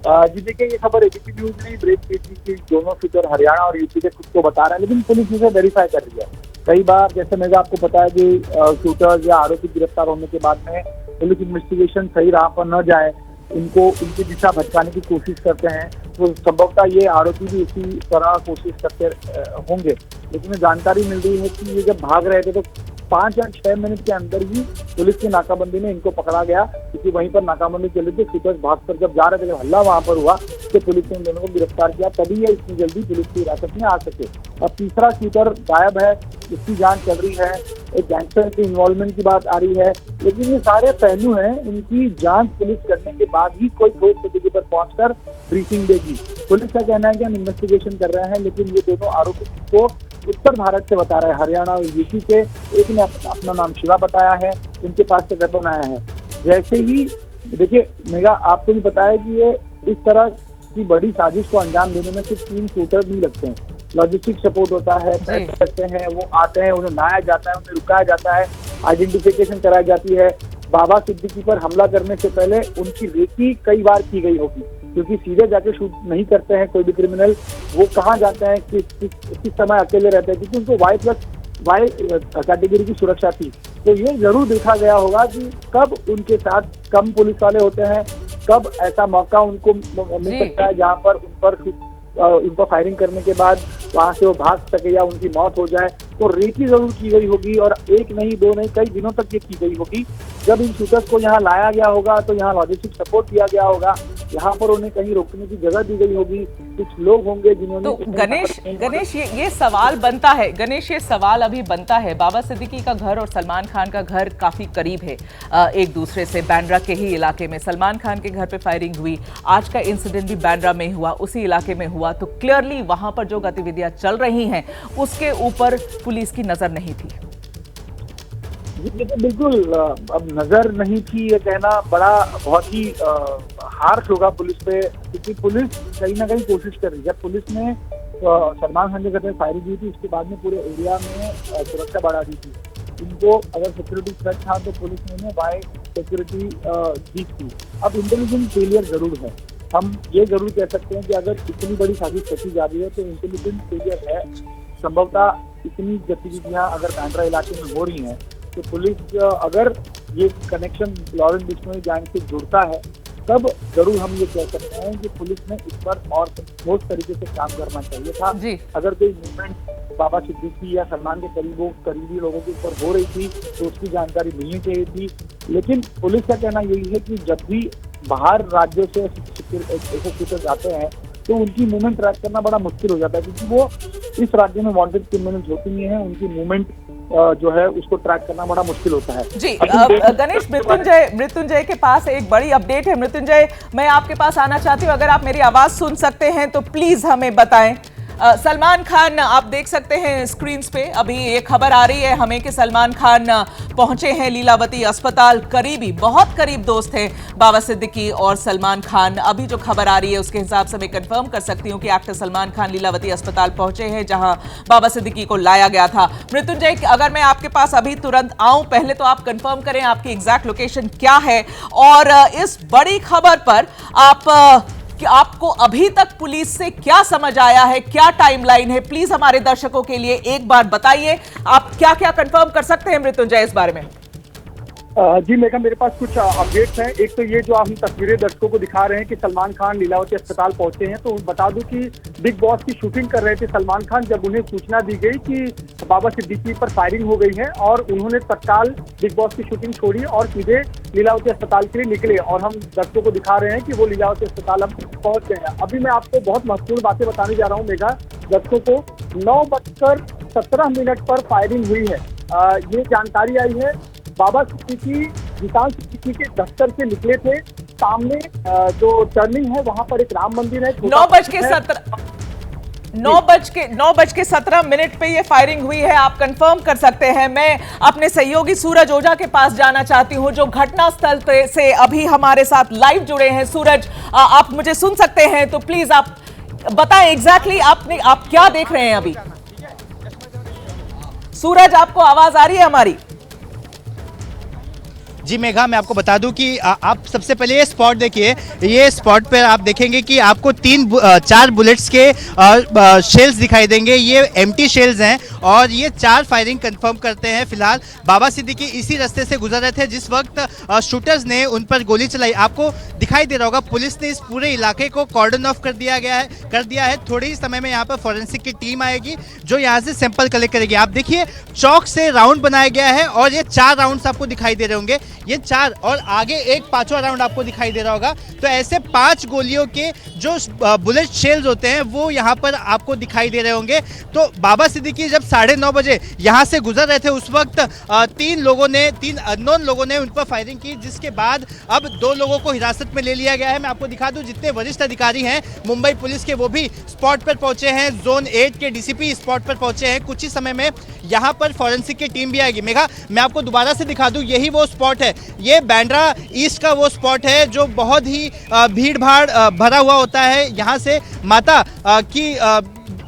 जी देखिए, ये खबर एबीपी न्यूज ने ब्रेक की थी कि दोनों शूटर हरियाणा और यूपी के खुद को बता रहे हैं, लेकिन पुलिस इसे वेरीफाई कर रही है। कई बार जैसे मैंने आपको बताया कि शूटर्स या आरोपी गिरफ्तार होने के बाद में पुलिस इन्वेस्टिगेशन सही राह पर न जाए, इनको उनकी दिशा भटकाने की कोशिश करते हैं, तो संभवतः ये आरोपी भी इसी तरह कोशिश करते होंगे। लेकिन जानकारी मिल रही है कि ये जब भाग रहे थे तो 5 या 6 मिनट के अंदर ही पुलिस की नाकाबंदी में इनको पकड़ा गया, क्योंकि वहीं पर नाकाबंदी चली थी। शूटर्स भागकर जब जा रहे थे, जब हल्ला वहां पर हुआ तो पुलिस ने इन दोनों को गिरफ्तार किया, तभी ये इतनी जल्दी पुलिस की हिरासत में आ सके। अब तीसरा शूटर गायब है, इसकी जांच चल रही है, एक गैंगस्टर की इन्वॉल्वमेंट की बात आ रही है, लेकिन ये सारे पहलू हैं, इनकी जांच पुलिस करने के बाद ही कोई ठोस स्थिति पर पहुंचकर ब्रीफिंग देगी। पुलिस का कहना है कि हम इन्वेस्टिगेशन कर रहे हैं, लेकिन ये दोनों आरोपी को उत्तर भारत से बता रहे हैं, हरियाणा और यूपी के। एक ने अपना नाम शिवा बताया है, इनके पास से वेपन आया है। जैसे ही देखिए मेगा, आपको भी पता है कि ये इस तरह की बड़ी साजिश को अंजाम देने में सिर्फ 3 शूटर नहीं लगते हैं, लॉजिस्टिक सपोर्ट होता है, पैसे लगते हैं, वो आते हैं, उन्हें लाया जाता है, उन्हें रुकाया जाता है, आइडेंटिफिकेशन कराई जाती है। बाबा सिद्दीकी पर हमला करने से पहले उनकी रेकी कई बार की गई होगी, क्योंकि सीधे जाके शूट नहीं करते हैं कोई भी क्रिमिनल। वो कहाँ जाते हैं, किस समय अकेले रहते हैं, क्योंकि उनको वाई कैटेगरी की सुरक्षा थी। तो ये जरूर देखा गया होगा कि कब उनके साथ कम पुलिस वाले होते हैं, कब ऐसा मौका उनको मिल सकता है जहाँ पर उन पर फायरिंग करने के बाद वहां से वो भाग सके या उनकी मौत हो जाए। तो रेकी जरूर की गई होगी, और एक नहीं दो नहीं कई दिनों तक ये की गई होगी। जब इन शूटर्स को यहाँ लाया गया होगा तो यहाँ लॉजिस्टिक सपोर्ट किया गया होगा, यहाँ पर उन्हें कहीं रोकने की जगह दी गई होगी, कुछ लोग होंगे जिन्होंने। तो गणेश ये सवाल बनता है, गणेश ये सवाल अभी बनता है, बाबा सिद्दीकी का घर और सलमान खान का घर काफी करीब है एक दूसरे से, बांद्रा के ही इलाके में। सलमान खान के घर पे फायरिंग हुई, आज का इंसिडेंट भी बांद्रा में हुआ, उसी इलाके में हुआ, तो क्लियरली वहां पर जो गतिविधियां चल रही हैं उसके ऊपर पुलिस की नजर नहीं थी। बिल्कुल, अब नजर नहीं थी ये कहना बड़ा बहुत ही हार्श होगा पुलिस पे, क्योंकि पुलिस कहीं ना कहीं कोशिश कर रही है। पुलिस ने सलमान खान के घर में फायरिंग की थी, उसके बाद में पूरे एरिया में सुरक्षा बढ़ा दी थी। इनको अगर सिक्योरिटी थ्रेट था तो पुलिस ने उन्हें बाय सिक्योरिटी दी थी। अब इंटेलिजेंस फेलियर जरूर है, हम ये जरूर कह सकते हैं कि अगर इतनी बड़ी साजिश रची जा रही है तो इंटेलिजेंस फेलियर है। संभवतः इतनी गतिविधियां अगर बांद्रा इलाके में हो रही हैं तो पुलिस अगर ये कनेक्शन लॉरेंस बिश्नोई गैंग से जुड़ता है तब जरूर हम ये कह सकते हैं कि पुलिस ने इस पर और ठोस तरीके से काम करना चाहिए था। अगर कोई मूवमेंट बाबा सिद्दीकी या सलमान के करीबी लोगों के ऊपर हो रही थी तो उसकी जानकारी मिलनी चाहिए थी। लेकिन पुलिस का कहना यही है कि जब भी बाहर राज्यों से ऐसे शूटर जाते हैं तो उनकी मूवमेंट ट्रैक करना बड़ा मुश्किल हो जाता है, क्योंकि वो इस राज्य में वांटेड क्रिमिनल्स होती नहीं है, उनकी मूवमेंट जो है उसको ट्रैक करना बड़ा मुश्किल होता है। जी गणेश, मृत्युंजय के पास एक बड़ी अपडेट है। मृत्युंजय, मैं आपके पास आना चाहती हूँ, अगर आप मेरी आवाज सुन सकते हैं तो प्लीज हमें बताएं। सलमान खान, आप देख सकते हैं स्क्रीन पे अभी ये खबर आ रही है हमें कि सलमान खान पहुंचे हैं लीलावती अस्पताल। करीबी, बहुत करीब दोस्त हैं बाबा सिद्दीकी और सलमान खान। अभी जो खबर आ रही है उसके हिसाब से मैं कंफर्म कर सकती हूं कि एक्टर सलमान खान लीलावती अस्पताल पहुंचे हैं जहां बाबा सिद्दीकी को लाया गया था। मृत्युंजय, अगर मैं आपके पास अभी तुरंत आऊं, पहले तो आप कंफर्म करें आपकी एग्जैक्ट लोकेशन क्या है, और इस बड़ी खबर पर कि आपको अभी तक पुलिस से क्या समझ आया है, क्या टाइमलाइन है, प्लीज हमारे दर्शकों के लिए एक बार बताइए। आप क्या क्या कंफर्म कर सकते हैं मृत्युंजय इस बारे में? जी मेघा, मेरे पास कुछ अपडेट्स हैं। एक तो ये जो हम तस्वीरें दर्शकों को दिखा रहे हैं कि सलमान खान लीलावती अस्पताल पहुंचे हैं, तो बता दूं कि बिग बॉस की शूटिंग कर रहे थे सलमान खान जब उन्हें सूचना दी गई कि बाबा सिद्दीकी पर फायरिंग हो गई है, और उन्होंने तत्काल बिग बॉस की शूटिंग छोड़ी और सीधे लीलावती अस्पताल के लिए निकले, और हम दर्शकों को दिखा रहे हैं कि वो लीलावती अस्पताल अब पहुंच गए हैं। अभी मैं आपको बहुत महत्वपूर्ण बातें बताने जा रहा हूँ मेघा दर्शकों को। 9:17 पर फायरिंग हुई है, ये जानकारी आई है। बाबा सिद्दीकी विशाल सिद्दीकी के दफ्तर से निकले थे, सामने जो टर्निंग है वहां पर एक राम मंदिर है। 9:17 पे ये फायरिंग हुई है, आप कंफर्म कर सकते हैं। मैं अपने सहयोगी सूरज ओझा के पास जाना चाहती हूं जो घटनास्थल से अभी हमारे साथ लाइव जुड़े हैं। सूरज, आप मुझे सुन सकते हैं तो प्लीज आप बताएं एग्जैक्टली आप क्या देख रहे हैं अभी। सूरज, आपको आवाज आ रही है हमारी? जी मेघा, मैं आपको बता दूं कि आप सबसे पहले ये स्पॉट देखिए। ये स्पॉट पर आप देखेंगे कि आपको 4 बुलेट्स के शेल्स दिखाई देंगे। ये एम्प्टी शेल्स हैं और ये 4 फायरिंग कंफर्म करते हैं। फिलहाल बाबा सिद्दीकी इसी रास्ते से गुजर रहे थे जिस वक्त शूटर्स ने उन पर गोली चलाई। आपको दिखाई दे रहा होगा पुलिस ने इस पूरे इलाके को कॉर्डन ऑफ कर दिया है। थोड़ी ही समय में यहाँ पर फॉरेंसिक की टीम आएगी जो यहाँ से सैंपल कलेक्ट करेगी। आप देखिए चौक से राउंड बनाया गया है और ये 4 राउंड्स आपको दिखाई दे रहे होंगे, ये 4 और आगे एक 5वां राउंड आपको दिखाई दे रहा होगा। तो ऐसे 5 गोलियों के जो बुलेट शेल्स होते हैं वो यहाँ पर आपको दिखाई दे रहे होंगे। तो बाबा सिद्दीकी जब 9:30 बजे यहाँ से गुजर रहे थे उस वक्त 3 अननोन लोगों ने उन पर फायरिंग की, जिसके बाद अब 2 लोगों को हिरासत में ले लिया गया है। मैं आपको दिखा दूं जितने वरिष्ठ अधिकारी हैं मुंबई पुलिस के वो भी स्पॉट पर पहुंचे हैं। जोन 8 के डीसीपी स्पॉट पर पहुंचे हैं। कुछ ही समय में यहाँ पर फॉरेंसिक की टीम भी आएगी। मेघा, मैं आपको दोबारा से दिखा दूं, यही वो स्पॉट है, ये बांद्रा ईस्ट का वो स्पॉट है जो बहुत ही भीड़ भाड़ भरा हुआ होता है। यहाँ से माता की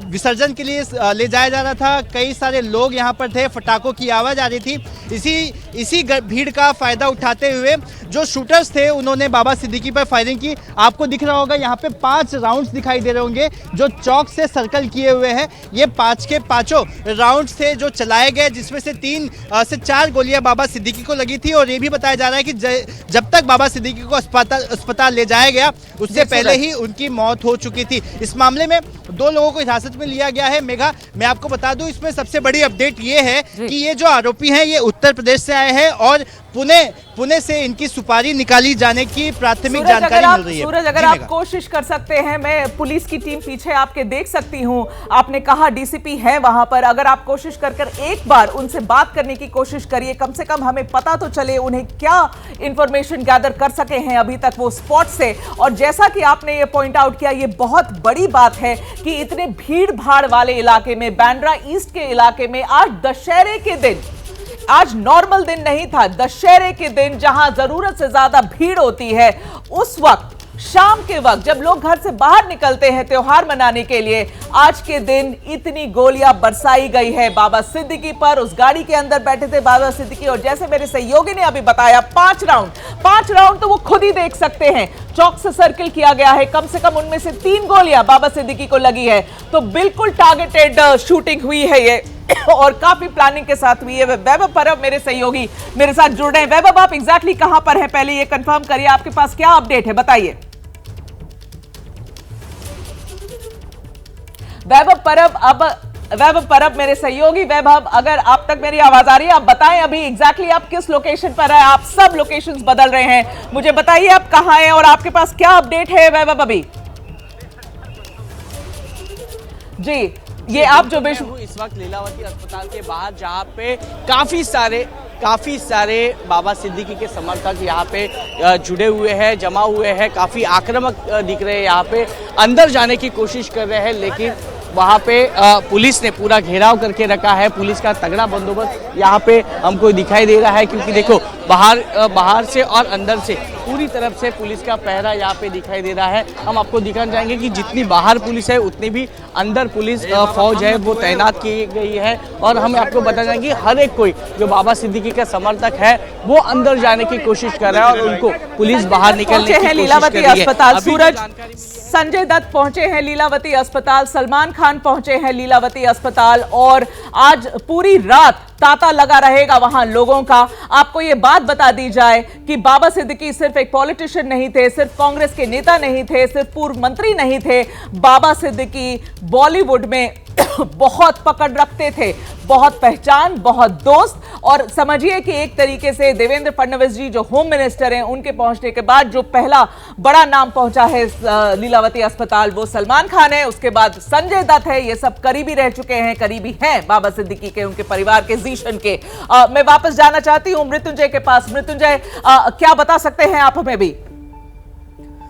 विसर्जन के लिए ले जाया जा रहा था। कई सारे लोग यहाँ पर थे, पटाखों की आवाज़ आ रही थी। इसी इसी भीड़ का फायदा उठाते हुए जो शूटर्स थे उन्होंने बाबा सिद्दीकी पर फायरिंग की। आपको दिख रहा होगा यहाँ पे 5 राउंड्स दिखाई दे रहे होंगे जो चौक से सर्कल किए हुए हैं। ये 5 के 5 राउंड्स थे जो चलाए गए, जिसमें से 3 से 4 गोलियां बाबा सिद्दीकी को लगी थी। और ये भी बताया जा रहा है कि जब तक बाबा सिद्दीकी को अस्पताल ले जाया गया उससे पहले ही उनकी मौत हो चुकी थी। इस मामले में 2 लोगों को हिरासत में लिया गया है। मेघा, मैं आपको बता दूं इसमें सबसे बड़ी अपडेट ये है कि ये जो आरोपी हैं ये उत्तर प्रदेश से आए हैं और पुणे से इनकी सुपारी निकाली जाने की प्राथमिक जानकारी मिल रही है। सूरज, अगर आप कोशिश कर सकते हैं, मैं पुलिस की टीम पीछे आपके देख सकती हूं। आपने कहा डीसीपी है वहां पर, अगर आप कोशिश कर एक बार उनसे बात करने की कोशिश करिए, कम से कम हमें पता तो चले उन्हें क्या इंफॉर्मेशन गैदर कर सके हैं अभी तक वो स्पॉट से। और जैसा कि आपने ये पॉइंट आउट किया, ये बहुत बड़ी बात है कि इतने भीड़ भाड़ वाले इलाके में, बांद्रा ईस्ट के इलाके में आज दशहरे के दिन, आज नॉर्मल दिन नहीं था, दशहरे के दिन जहां जरूरत से ज्यादा भीड़ होती है, उस वक्त शाम के वक्त जब लोग घर से बाहर निकलते हैं त्योहार मनाने के लिए, आज के दिन इतनी गोलियां बरसाई गई है बाबा सिद्दीकी पर। उस गाड़ी के अंदर बैठे थे बाबा सिद्दीकी और जैसे मेरे सहयोगी ने अभी बताया 5 राउंड तो वो खुद ही देख सकते हैं, चौक से सर्किल किया गया है। कम से कम उनमें से 3 गोलियां बाबा सिद्दीकी को लगी है। तो बिल्कुल टारगेटेड शूटिंग हुई है ये और काफी प्लानिंग के साथ हुई है। वैभव परब मेरे सहयोगी मेरे साथ जुड़ रहे हैं। वैभव, आप एग्जैक्टली कहां पर हैं, पहले ये कंफर्म करिए, आपके पास क्या अपडेट है, बताइए। वैभव परब मेरे सहयोगी। वैभव, अगर आप तक मेरी आवाज आ रही है, आप बताएं अभी एग्जैक्टली आप किस लोकेशन पर है। आप सब लोकेशंस बदल रहे हैं, मुझे बताइए आप कहां हैं और आपके पास क्या अपडेट है वैभव अभी। जी, ये आप जो इस वक्त लीलावती अस्पताल के बाहर, जहां पे काफी सारे बाबा सिद्दीकी के समर्थक यहाँ पे जुड़े हुए हैं, जमा हुए हैं, काफी आक्रामक दिख रहे हैं, यहाँ पे अंदर जाने की कोशिश कर रहे हैं, लेकिन वहाँ पे पुलिस ने पूरा घेराव करके रखा है। पुलिस का तगड़ा बंदोबस्त यहाँ पे हमको दिखाई दे रहा है, क्योंकि देखो बाहर से और अंदर से पूरी तरफ से पुलिस का पहरा यहाँ पे दिखाई दे रहा है। हम आपको दिखाना चाहेंगे कि जितनी बाहर पुलिस है उतनी भी अंदर पुलिस फौज है वो तैनात की गई है। और हम आपको बताना चाहेंगे हर एक कोई जो बाबा सिद्दीकी का समर्थक है वो अंदर जाने की कोशिश कर रहा है और उनको पुलिस बाहर निकलने की कोशिश कर रही है। अस्पताल सूरज, संजय दत्त पहुंचे हैं लीलावती अस्पताल, सलमान खान पहुंचे हैं लीलावती अस्पताल और आज पूरी रात तांता लगा रहेगा वहां लोगों का। आपको ये बात बता दी जाए कि बाबा सिद्दीकी सिर्फ एक पॉलिटिशियन नहीं थे, सिर्फ कांग्रेस के नेता नहीं थे, सिर्फ पूर्व मंत्री नहीं थे। बाबा सिद्दीकी बॉलीवुड में बहुत पकड़ रखते थे, बहुत पहचान, बहुत दोस्त। और समझिए कि एक तरीके से देवेंद्र फडणवीस जी जो होम मिनिस्टर हैं, उनके पहुंचने के बाद जो पहला बड़ा नाम पहुंचा है लीलावती अस्पताल वो सलमान खान है, उसके बाद संजय दत्त है। ये सब करीबी रह चुके हैं, करीबी हैं बाबा सिद्दीकी के, उनके परिवार के, जीशन के। मैं वापस जाना चाहती हूं मृत्युंजय के पास। मृत्युंजय, क्या बता सकते हैं आप हमें भी?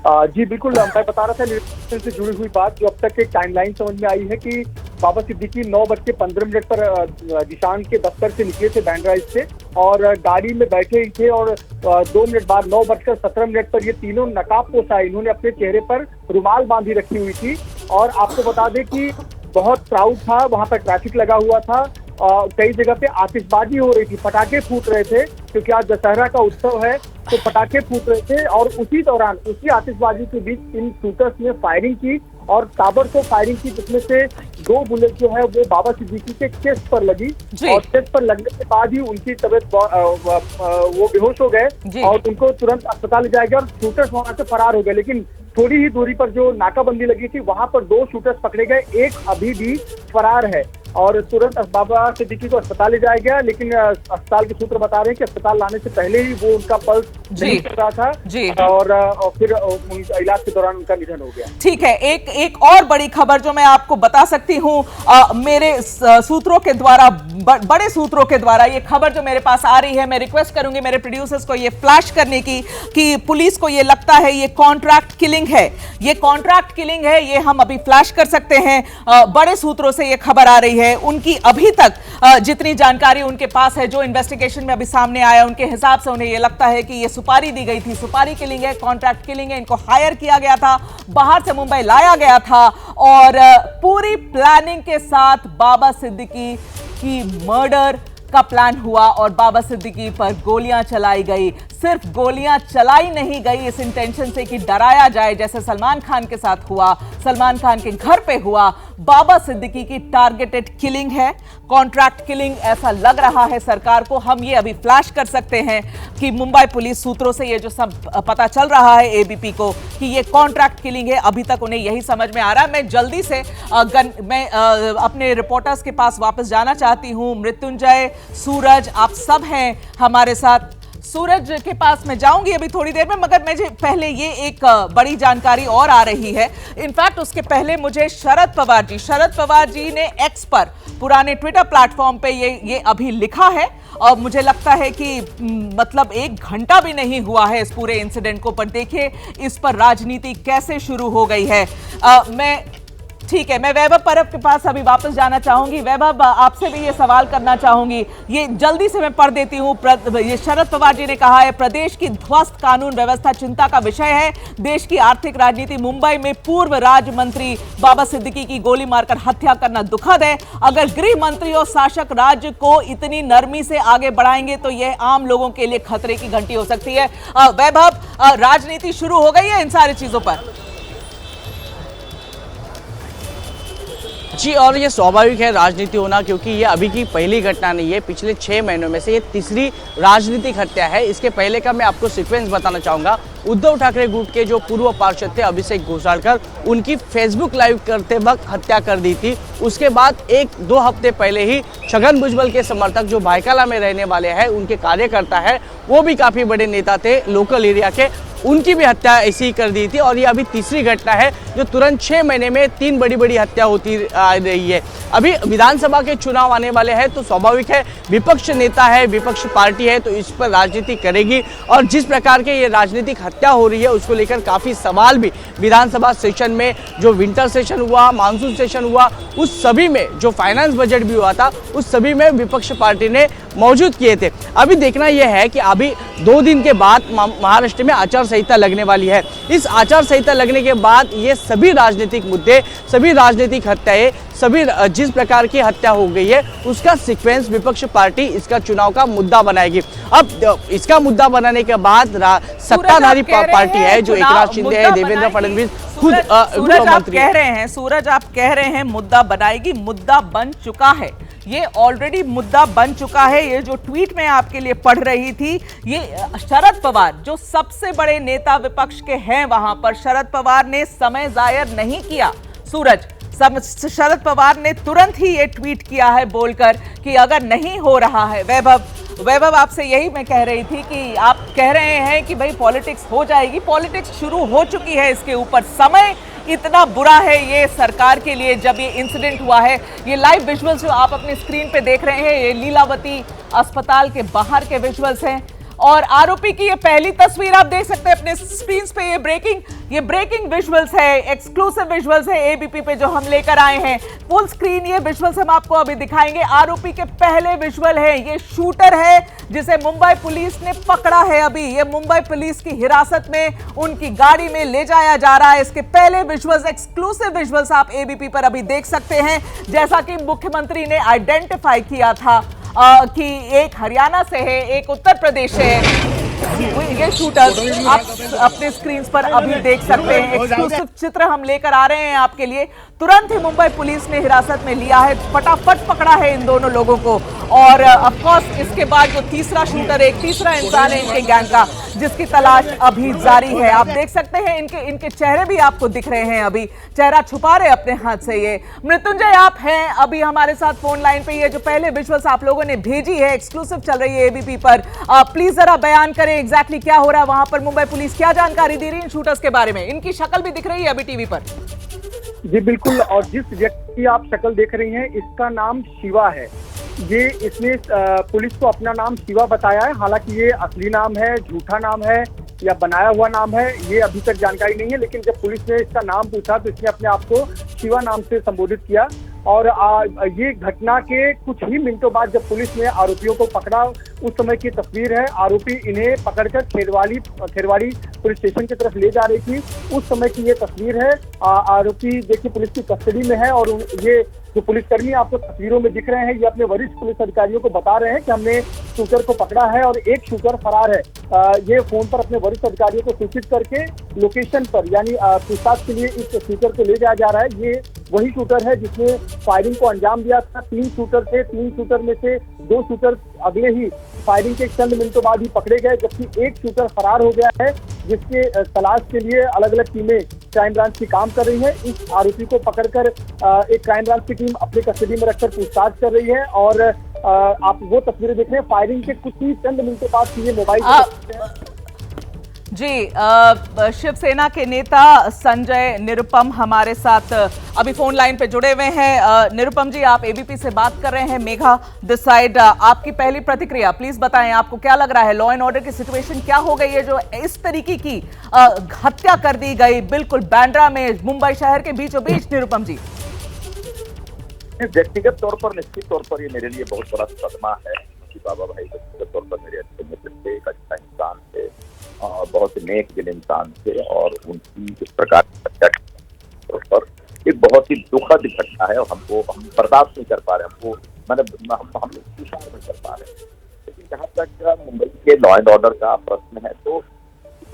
जी बिल्कुल, मैं बता रहा था निर्वाचन से जुड़ी हुई बात, जो अब तक एक टाइमलाइन समझ में आई है कि बाबा सिद्दीकी 9:15 पर जिशान के दफ्तर से निकले थे बांद्रा से और गाड़ी में बैठे ही थे और 2 मिनट बाद 9:17 पर ये तीनों नकाबपोश आए। इन्होंने अपने चेहरे पर रुमाल बांधी रखी हुई थी और आपको बता दें कि बहुत क्राउड था, वहां पर ट्रैफिक लगा हुआ था, कई जगह पे आतिशबाजी हो रही थी, पटाखे फूट रहे थे, क्योंकि आज दशहरा का उत्सव है तो पटाखे फूट रहे थे। और उसी दौरान उसी आतिशबाजी के बीच इन शूटर्स ने फायरिंग की और ताबड़तोड़ फायरिंग की, जिसमें से 2 बुलेट जो है वो बाबा सिद्दीकी के चेस्ट पर लगी और चेस्ट पर लगने के बाद ही उनकी तबीयत वो बेहोश हो गए और उनको तुरंत अस्पताल ले जाया गया और शूटर्स वहां से फरार हो गए। लेकिन थोड़ी ही दूरी पर जो नाकाबंदी लगी थी वहां पर 2 शूटर्स पकड़े गए, एक अभी भी फरार है और तुरंत बाबा सिद्दीकी को अस्पताल ले जाया गया। लेकिन अस्पताल के सूत्र बता रहे हैं कि अस्पताल लाने से पहले ही वो उनका पल्स नहीं कर रहा था और फिर इलाज के दौरान उनका निधन हो गया। ठीक है, एक और बड़ी खबर जो मैं आपको बता सकती हूँ मेरे सूत्रों के द्वारा, बड़े सूत्रों के द्वारा ये खबर जो मेरे पास आ रही है, मैं रिक्वेस्ट करूंगी मेरे प्रोड्यूसर्स को ये फ्लैश करने की कि पुलिस को ये लगता है ये कॉन्ट्रैक्ट किलिंग है, ये कॉन्ट्रैक्ट किलिंग है, ये हम अभी फ्लैश कर सकते हैं। बड़े सूत्रों से ये खबर आ रही है, उनकी अभी तक जितनी जानकारी उनके पास है, जो इन्वेस्टिगेशन में अभी सामने आया, उनके हिसाब से उन्हें ये लगता है कि ये सुपारी दी गई थी, सुपारी किलिंग है, कॉन्ट्रैक्ट किलिंग है। इनको हायर किया गया था, बाहर से मुंबई लाया गया था और पूरी प्लानिंग के साथ बाबा सिद्दीकी की मर्डर का प्लान हुआ और बाबा सिद्दीकी पर गोलियां चलाई गई। सिर्फ गोलियां चलाई नहीं गई इस इंटेंशन से कि डराया जाए, जैसे सलमान खान के साथ हुआ, सलमान खान के घर पे हुआ। बाबा सिद्दीकी की टारगेटेड किलिंग है, कॉन्ट्रैक्ट किलिंग ऐसा लग रहा है सरकार को। हम ये अभी फ्लैश कर सकते हैं कि मुंबई पुलिस सूत्रों से ये जो सब पता चल रहा है एबीपी को कि ये कॉन्ट्रैक्ट किलिंग है, अभी तक उन्हें यही समझ में आ रहा है। मैं जल्दी से अपने रिपोर्टर्स के पास वापस जाना चाहती हूं। मृत्युंजय, सूरज, आप सब हैं हमारे साथ। सूरज के पास मैं जाऊंगी अभी थोड़ी देर में, मगर मुझे पहले ये एक बड़ी जानकारी और आ रही है। इनफैक्ट उसके पहले मुझे शरद पवार जी ने एक्स पर, पुराने ट्विटर प्लेटफॉर्म पे ये अभी लिखा है और मुझे लगता है कि मतलब 1 घंटा भी नहीं हुआ है इस पूरे इंसिडेंट को, पर देखिए इस पर राजनीति कैसे शुरू हो गई है। ठीक है, मैं वैभव परब के पास अभी वापस जाना चाहूंगी। वैभव, आपसे भी ये सवाल करना चाहूंगी, ये जल्दी से मैं पढ़ देती हूँ। ये शरद पवार जी ने कहा है, प्रदेश की ध्वस्त कानून व्यवस्था चिंता का विषय है। देश की आर्थिक राजनीति, मुंबई में पूर्व राज्य मंत्री बाबा सिद्दीकी की गोली मारकर हत्या करना दुखद है। अगर गृह मंत्री और शासक राज्य को इतनी नरमी से आगे बढ़ाएंगे तो यह आम लोगों के लिए खतरे की घंटी हो सकती है। वैभव, राजनीति शुरू हो गई है इन सारी चीजों पर? जी, और ये स्वाभाविक है राजनीति होना, क्योंकि ये अभी की पहली घटना नहीं है। पिछले 6 महीनों में से ये तीसरी राजनीतिक हत्या है। इसके पहले का मैं आपको सीक्वेंस बताना चाहूँगा। उद्धव ठाकरे गुट के जो पूर्व पार्षद थे अभिषेक घोषालकर, उनकी फेसबुक लाइव करते वक्त हत्या कर दी थी। उसके बाद 1-2 हफ्ते पहले ही छगन भुजबल के समर्थक जो भायखला में रहने वाले हैं, उनके कार्यकर्ता है, वो भी काफ़ी बड़े नेता थे लोकल एरिया के, उनकी भी हत्या ऐसी ही कर दी थी। और ये अभी तीसरी घटना है जो तुरंत 6 महीने में 3 बड़ी हत्या होती रही है। अभी विधानसभा के चुनाव आने वाले हैं तो स्वाभाविक है, विपक्ष नेता है, विपक्ष पार्टी है, तो इस पर राजनीति करेगी। और जिस प्रकार के ये राजनीतिक हत्या हो रही है उसको लेकर काफ़ी सवाल भी विधानसभा सेशन में, जो विंटर सेशन हुआ, मानसून सेशन हुआ, उस सभी में, जो फाइनेंस बजट भी हुआ था, उस सभी में विपक्ष पार्टी ने मौजूद किए थे। अभी देखना यह है कि अभी 2 दिन के बाद महाराष्ट्र में आचार संहिता लगने वाली है। इस आचार संहिता लगने के बाद ये सभी राजनीतिक मुद्दे, सभी राजनीतिक हत्याएं, सभी जिस प्रकार की हत्या हो गई है उसका सीक्वेंस विपक्ष पार्टी इसका चुनाव का मुद्दा बनाएगी। अब इसका मुद्दा बनाने के बाद सत्ताधारी पार्टी है जो एकनाथ शिंदे है, देवेंद्र फडणवीस खुद सूरज आप कह रहे हैं मुद्दा बनाएगी, मुद्दा बन चुका है, ये ऑलरेडी मुद्दा बन चुका है। ये जो ट्वीट मैं आपके लिए पढ़ रही थी, ये शरद पवार जो सबसे बड़े नेता विपक्ष के हैं, वहां पर शरद पवार ने समय जाया नहीं किया। सूरज, शरद पवार ने तुरंत ही ये ट्वीट किया है बोलकर कि अगर नहीं हो रहा है, वैभव आपसे यही मैं कह रही थी कि आप कह रहे हैं कि भाई पॉलिटिक्स हो जाएगी, पॉलिटिक्स शुरू हो चुकी है। इसके ऊपर समय इतना बुरा है ये सरकार के लिए। जब ये इंसिडेंट हुआ है, ये लाइव विजुअल्स जो आप अपनी स्क्रीन पे देख रहे हैं, ये लीलावती अस्पताल के बाहर के विजुअल्स हैं और आरोपी की ये पहली तस्वीर आप देख सकते हैं अपने स्क्रीन पे। ये ब्रेकिंग विजुअल्स है, एक्सक्लूसिव विजुअल्स है एबीपी पे जो हम लेकर आए हैं। फुल स्क्रीन ये विजुअल्स हम आपको अभी दिखाएंगे। आरोपी के पहले विजुअल है, ये शूटर है जिसे मुंबई पुलिस ने पकड़ा है। अभी ये मुंबई पुलिस की हिरासत में उनकी गाड़ी में ले जाया जा रहा है। इसके पहले विजुअल्स, एक्सक्लूसिव विजुअल्स आप एबीपी पर अभी देख सकते हैं। जैसा कि मुख्यमंत्री ने आइडेंटिफाई किया था कि एक हरियाणा से है, एक उत्तर प्रदेश से है। ये शूटर आप अपने स्क्रीन पर अभी देख सकते हैं। एक्सक्लूसिव चित्र हम लेकर आ रहे हैं आपके लिए। तुरंत ही मुंबई पुलिस ने हिरासत में लिया है, फटाफट पकड़ा है इन दोनों लोगों को। और ऑफ कोर्स इसके बाद जो तीसरा शूटर, एक तीसरा इंसान है इनके गैंग का, जिसकी तलाश अभी जारी है। आप देख सकते हैं इनके चेहरे भी आपको दिख रहे हैं, अभी चेहरा छुपा रहे अपने हाथ से। ये मृत्युंजय आप हैं अभी हमारे साथ फोन लाइन पे। ये जो पहले विजुअल्स आप लोगों ने भेजी है, एक्सक्लूसिव चल रही है एबीपी पर, प्लीज जरा बयान करें एग्जैक्टली क्या हो रहा है वहां पर। मुंबई पुलिस क्या जानकारी दे रही है इन शूटर्स के बारे में? इनकी शक्ल भी दिख रही है अभी टीवी पर। जी बिल्कुल, और जिस व्यक्ति की आप शक्ल देख रही हैं इसका नाम शिवा है। इसने पुलिस को अपना नाम शिवा बताया है, हालांकि ये असली नाम है, झूठा नाम है या बनाया हुआ नाम है, ये अभी तक जानकारी नहीं है। लेकिन जब पुलिस ने इसका नाम पूछा तो इसने अपने आप को शिवा नाम से संबोधित किया। और ये घटना के कुछ ही मिनटों बाद जब पुलिस ने आरोपियों को पकड़ा, उस समय की तस्वीर है। आरोपी इन्हें पकड़कर खेरवाड़ी पुलिस स्टेशन की तरफ ले जा रही थी, उस समय की ये तस्वीर है। आरोपी देखिए पुलिस की कस्टडी में है और ये जो पुलिसकर्मी आपको तस्वीरों में दिख रहे हैं, ये अपने वरिष्ठ पुलिस अधिकारियों को बता रहे हैं कि हमने शूटर को पकड़ा है और एक शूटर फरार है। ये फोन पर अपने वरिष्ठ अधिकारियों को सूचित करके लोकेशन पर यानी पूछताछ के लिए इस शूटर को ले जाया जा रहा है। ये वही शूटर है जिसने फायरिंग को अंजाम दिया था। 3 शूटर थे, 3 शूटर में से 2 शूटर अगले ही फायरिंग के चंद मिनटों बाद ही पकड़े गए, जबकि एक शूटर फरार हो गया है, जिसके तलाश के लिए अलग अलग टीमें क्राइम ब्रांच की काम कर रही है। इस आरोपी को पकड़कर एक क्राइम ब्रांच की टीम अपने कस्टडी में रखकर पूछताछ कर रही है। और आप वो तस्वीरें देख रहे हैं, फायरिंग के कुछ ही चंद मिनटों बाद ये मोबाइल जी शिवसेना के नेता संजय निरुपम हमारे साथ अभी फोन लाइन पे जुड़े हुए हैं। निरुपम जी, आप एबीपी से बात कर रहे हैं, मेघा दिस साइड। आपकी पहली प्रतिक्रिया प्लीज बताएं, आपको क्या लग रहा है, लॉ एंड ऑर्डर की सिचुएशन क्या हो गई है जो इस तरीके की हत्या कर दी गई बिल्कुल बांद्रा में, मुंबई शहर के बीचों बीच? निरुपम जी, व्यक्तिगत तौर पर निश्चित तौर पर ये मेरे लिए बहुत बड़ा सदमा है कि बाबा भाई व्यक्तिगत तौर पर मेरे अच्छे मित्र थे, एक अच्छा इंसान थे और बहुत नेक दिल इंसान थे, और उनकी इस प्रकार की हत्या पर एक बहुत ही दुखद घटना है और हम बर्दाश्त नहीं कर पा रहे, हम स्वीकार नहीं कर पा रहे। लेकिन जहाँ तक मुंबई के लॉ एंड ऑर्डर का प्रश्न है तो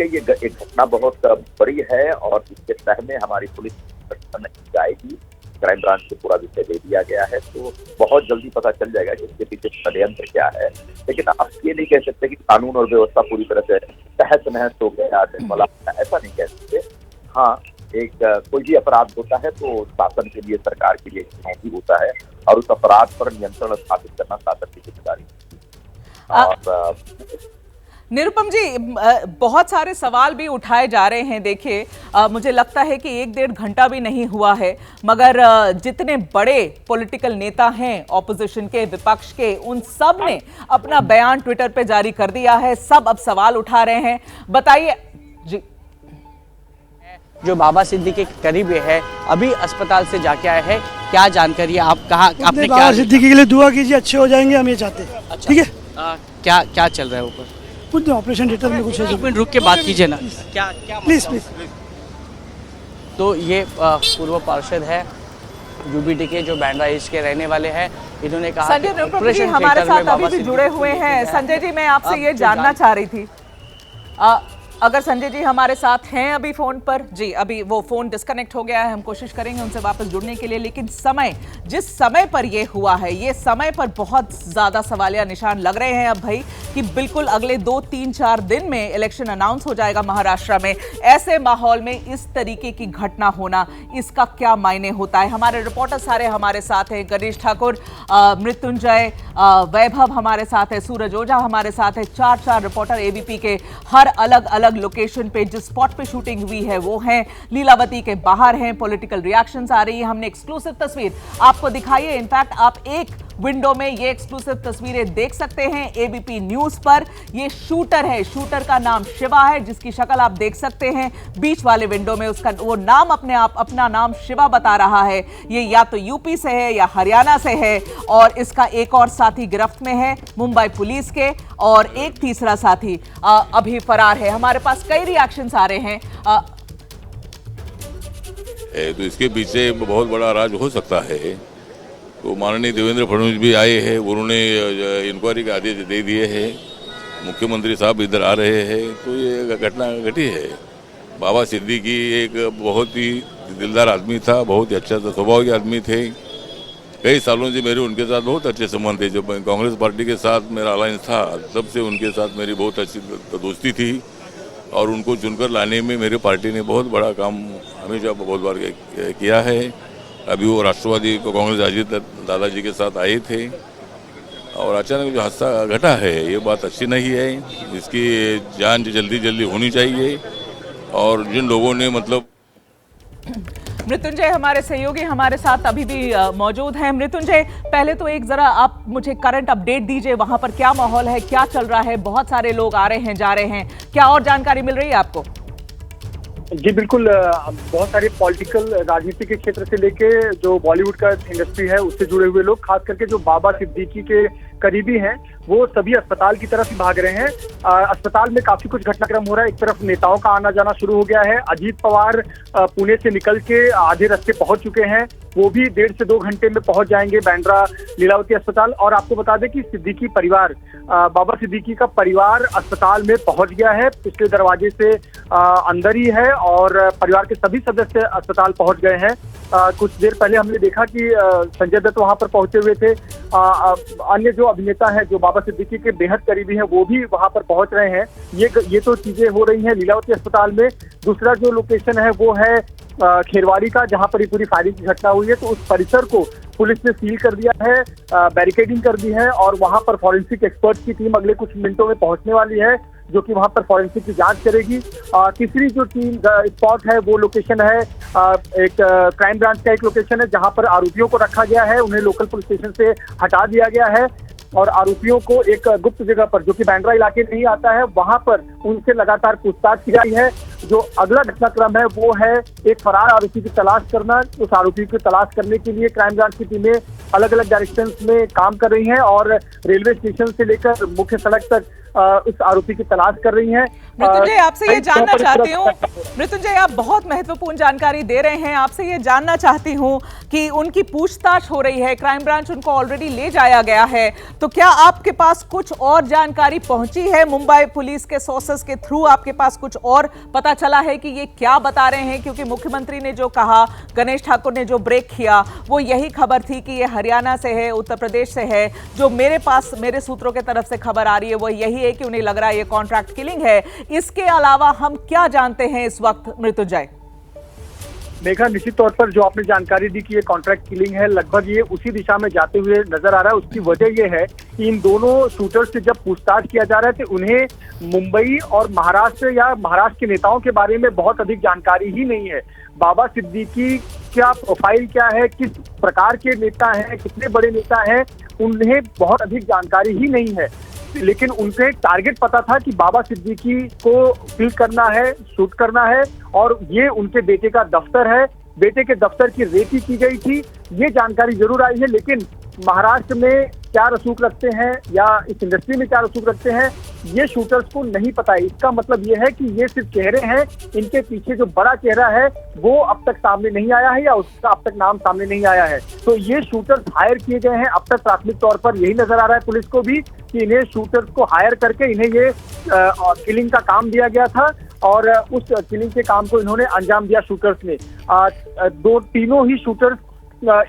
ये एक घटना बहुत बड़ी है और इसके तह में हमारी पुलिस नहीं जाएगी। क्राइम ब्रांच को पूरा विषय दे दिया गया है, तो बहुत जल्दी पता चल जाएगा कि इसके पीछे षड्यंत्र क्या है। लेकिन आप ये नहीं कह सकते कि कानून और व्यवस्था पूरी तरह से तहस नहस हो गया, ऐसा नहीं कह सकते। हाँ, एक कोई भी अपराध होता है तो शासन के लिए, सरकार के लिए चुनौती होता है और उस अपराध पर नियंत्रण स्थापित करना शासन की जिम्मेदारी है। निरुपम जी, बहुत सारे सवाल भी उठाए जा रहे हैं। देखिए, मुझे लगता है कि 1-1.5 घंटा भी नहीं हुआ है, मगर जितने बड़े पॉलिटिकल नेता हैं ऑपोजिशन के, विपक्ष के, उन सब ने अपना बयान ट्विटर पे जारी कर दिया है। सब अब सवाल उठा रहे हैं। बताइए जी। जो बाबा सिद्दीकी के करीब है, अभी अस्पताल से जाके आए हैं, क्या जानकारी आप कहा आपने? बाबा सिद्दीकी के लिए दुआ कीजिए, अच्छे हो जाएंगे, हम ये चाहते हैं। अच्छा, ठीक है। क्या चल रहा है ऊपर? कुछ ऑपरेशन थिएटर में कुछ है, रुक के बात कीजिए ना। क्या प्लीज। तो ये पूर्व पार्षद है यूबीटी के, जो बांद्रा ईस्ट के रहने वाले हैं। इन्होंने कहा संजय निरुपम जी हमारे साथ अभी भी जुड़े हुए हैं। संजय जी, मैं आपसे ये जानना चाह रही थी, अगर संजय जी हमारे साथ हैं अभी फोन पर? जी, अभी वो फोन डिस्कनेक्ट हो गया है, हम कोशिश करेंगे उनसे वापस जुड़ने के लिए। लेकिन जिस समय पर ये हुआ है, ये समय पर बहुत ज्यादा सवालिया निशान लग रहे हैं अब भाई, कि बिल्कुल अगले 2-3-4 दिन में इलेक्शन अनाउंस हो जाएगा महाराष्ट्र में। ऐसे माहौल में इस तरीके की घटना होना, इसका क्या मायने होता है? हमारे रिपोर्टर सारे हमारे साथ हैं, गणेश ठाकुर, मृत्युंजय, वैभव हमारे साथ है, सूरज ओझा हमारे साथ है। 4 रिपोर्टर एबीपी के हर अलग लोकेशन पे, जिस स्पॉट पे शूटिंग हुई है वो हैं लीलावती के बाहर हैं। पॉलिटिकल रिएक्शंस आ रही है, हमने एक्सक्लूसिव तस्वीर आपको दिखाई है। इनफैक्ट आप एक विंडो में ये एक्सक्लूसिव तस्वीरें देख सकते हैं एबीपी न्यूज पर। ये शूटर है, शूटर का नाम शिवा है, जिसकी शक्ल आप देख सकते हैं बीच वाले विंडो में। उसका वो नाम अपना नाम शिवा बता रहा है। ये या तो यूपी से है या हरियाणा से है, और इसका एक और साथी गिरफ्त में है मुंबई पुलिस के, और एक तीसरा साथी अभी फरार है। हमारे पास कई रिएक्शंस आ रहे हैं। तो इसके पीछे बहुत बड़ा राज हो सकता है। तो माननीय देवेंद्र फडणवीस भी आए हैं, उन्होंने इंक्वायरी के आदेश दे दिए हैं। मुख्यमंत्री साहब इधर आ रहे हैं, तो ये घटना घटी है। बाबा सिद्दीकी एक बहुत ही दिलदार आदमी था, बहुत ही अच्छा स्वभाव के आदमी थे। कई सालों से मेरे उनके साथ बहुत अच्छे संबंध थे। जब कांग्रेस पार्टी के साथ मेरा अलायंस था, तब से उनके साथ मेरी बहुत अच्छी दोस्ती थी, और उनको चुनकर लाने में मेरी पार्टी ने बहुत बड़ा काम हमेशा बहुत बार किया है। अभी वो राष्ट्रवादी कांग्रेस अजीत दादाजी के साथ आए थे, और अचानक जो हादसा घटा है, ये बात अच्छी नहीं है। इसकी जांच जल्दी होनी चाहिए, और जिन लोगों ने मतलब मृत्युंजय हमारे सहयोगी हमारे साथ अभी भी मौजूद हैं। मृत्युंजय, पहले तो एक जरा आप मुझे करंट अपडेट दीजिए, वहां पर क्या माहौल है, क्या चल रहा है? बहुत सारे लोग आ रहे हैं, जा रहे हैं, क्या और जानकारी मिल रही है आपको? जी बिल्कुल, बहुत सारे पॉलिटिकल राजनीति के क्षेत्र से लेके जो बॉलीवुड का इंडस्ट्री है उससे जुड़े हुए लोग, खास करके जो बाबा सिद्दीकी के करीबी हैं वो सभी अस्पताल की तरफ ही भाग रहे हैं। अस्पताल में काफी कुछ घटनाक्रम हो रहा है। एक तरफ नेताओं का आना जाना शुरू हो गया है। अजीत पवार पुणे से निकल के आधे रास्ते पहुंच चुके हैं, वो भी 1.5 से 2 घंटे में पहुंच जाएंगे बांद्रा लीलावती अस्पताल। और आपको बता दें कि सिद्दीकी परिवार, बाबा सिद्दीकी का परिवार अस्पताल में पहुंच गया है, पिछले दरवाजे से अंदर ही है और परिवार के सभी सदस्य अस्पताल पहुंच गए हैं। कुछ देर पहले हमने देखा कि संजय दत्त वहां पर पहुंचे हुए थे। अन्य जो अभिनेता हैं जो बाबा सिद्दीकी के बेहद करीबी हैं वो भी वहां पर पहुंच रहे हैं। ये तो चीजें हो रही हैं लीलावती अस्पताल में। दूसरा जो लोकेशन है वो है खेरवाड़ी का, जहां पर ये पूरी फायरिंग की घटना हुई है। तो उस परिसर को पुलिस ने सील कर दिया है, बैरिकेडिंग कर दी है और वहां पर फॉरेंसिक एक्सपर्ट की टीम अगले कुछ मिनटों में पहुंचने वाली है, जो कि वहां पर फॉरेंसिक की जांच करेगी। तीसरी जो टीम स्पॉट है वो लोकेशन है एक क्राइम ब्रांच का एक लोकेशन है, जहां पर आरोपियों को रखा गया है। उन्हें लोकल पुलिस स्टेशन से हटा दिया गया है और आरोपियों को एक गुप्त जगह पर, जो कि बांद्रा इलाके नहीं आता है, वहां पर उनसे लगातार पूछताछ की जा रही है। जो अगला घटनाक्रम है वो है एक फरार आरोपी की तलाश करना। उस आरोपी की तलाश करने के लिए क्राइम ब्रांच की टीमें अलग अलग डायरेक्शंस में काम कर रही हैं और रेलवे स्टेशन से लेकर मुख्य सड़क तक उस आरोपी की तलाश कर रही हैं। मृत्युंजय, आपसे ये जानना चाहती हूँ, मृत्युंजय आप बहुत महत्वपूर्ण जानकारी दे रहे हैं, आपसे ये जानना चाहती हूँ कि उनकी पूछताछ हो रही है, क्राइम ब्रांच उनको ऑलरेडी ले जाया गया है, तो क्या आपके पास कुछ और जानकारी पहुंची है? मुंबई पुलिस के सोर्सेस के थ्रू आपके पास कुछ और पता चला है कि ये क्या बता रहे हैं? क्योंकि मुख्यमंत्री ने जो कहा, गणेश ठाकुर ने जो ब्रेक किया, वो यही खबर थी कि ये हरियाणा से है, उत्तर प्रदेश से है। जो मेरे पास मेरे सूत्रों की तरफ से खबर आ रही है वो यही है कि उन्हें लग रहा है ये कॉन्ट्रैक्ट किलिंग है। इसके अलावा हम क्या जानते हैं इस वक्त मृत्युंजय? मेघा, निश्चित तौर पर जो आपने जानकारी दी कि ये कॉन्ट्रैक्ट किलिंग है, लगभग ये उसी दिशा में जाते हुए नजर आ रहा है। उसकी वजह ये है कि इन दोनों शूटर्स से जब पूछताछ किया जा रहा है तो उन्हें मुंबई और महाराष्ट्र या महाराष्ट्र के नेताओं के बारे में बहुत अधिक जानकारी ही नहीं है। बाबा सिद्दीकी क्या प्रोफाइल क्या है, किस प्रकार के नेता हैं, कितने बड़े नेता हैं, उन्हें बहुत अधिक जानकारी ही नहीं है। लेकिन उनके टारगेट पता था कि बाबा सिद्दीकी को किल करना है, शूट करना है और ये उनके बेटे का दफ्तर है। बेटे के दफ्तर की रेकी की गई थी, ये जानकारी जरूर आई है। लेकिन महाराष्ट्र में क्या रसूख रखते हैं या इस इंडस्ट्री में क्या रसूख रखते हैं, ये शूटर्स को नहीं पता है। इसका मतलब ये है कि ये सिर्फ चेहरे हैं, इनके पीछे जो बड़ा चेहरा है वो अब तक सामने नहीं आया है या उसका अब तक नाम सामने नहीं आया है। तो ये शूटर्स हायर किए गए हैं। अब तक प्राथमिक तौर पर यही नजर आ रहा है पुलिस को भी कि इन्हें शूटर्स को हायर करके इन्हें ये किलिंग का काम दिया गया था और उस किलिंग के काम को इन्होंने अंजाम दिया शूटर्स ने। तीनों ही शूटर्स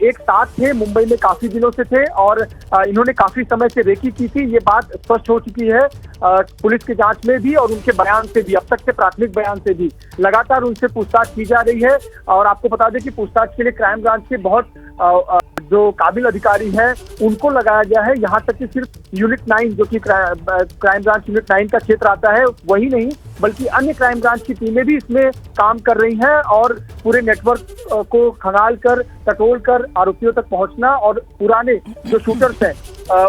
एक साथ थे, मुंबई में काफी दिनों से थे और इन्होंने काफी समय से रेकी की थी। ये बात स्पष्ट हो चुकी है पुलिस की जांच में भी और उनके बयान से भी, अब तक के प्राथमिक बयान से भी। लगातार उनसे पूछताछ की जा रही है और आपको बता दें कि पूछताछ के लिए क्राइम ब्रांच के बहुत जो काबिल अधिकारी हैं उनको लगाया गया है। यहाँ तक कि सिर्फ यूनिट 9 जो कि क्राइम ब्रांच यूनिट 9 का क्षेत्र आता है वही नहीं, बल्कि अन्य क्राइम ब्रांच की टीमें भी इसमें काम कर रही हैं और पूरे नेटवर्क को खंगाल कर, टटोल कर आरोपियों तक पहुंचना और पुराने जो शूटर्स हैं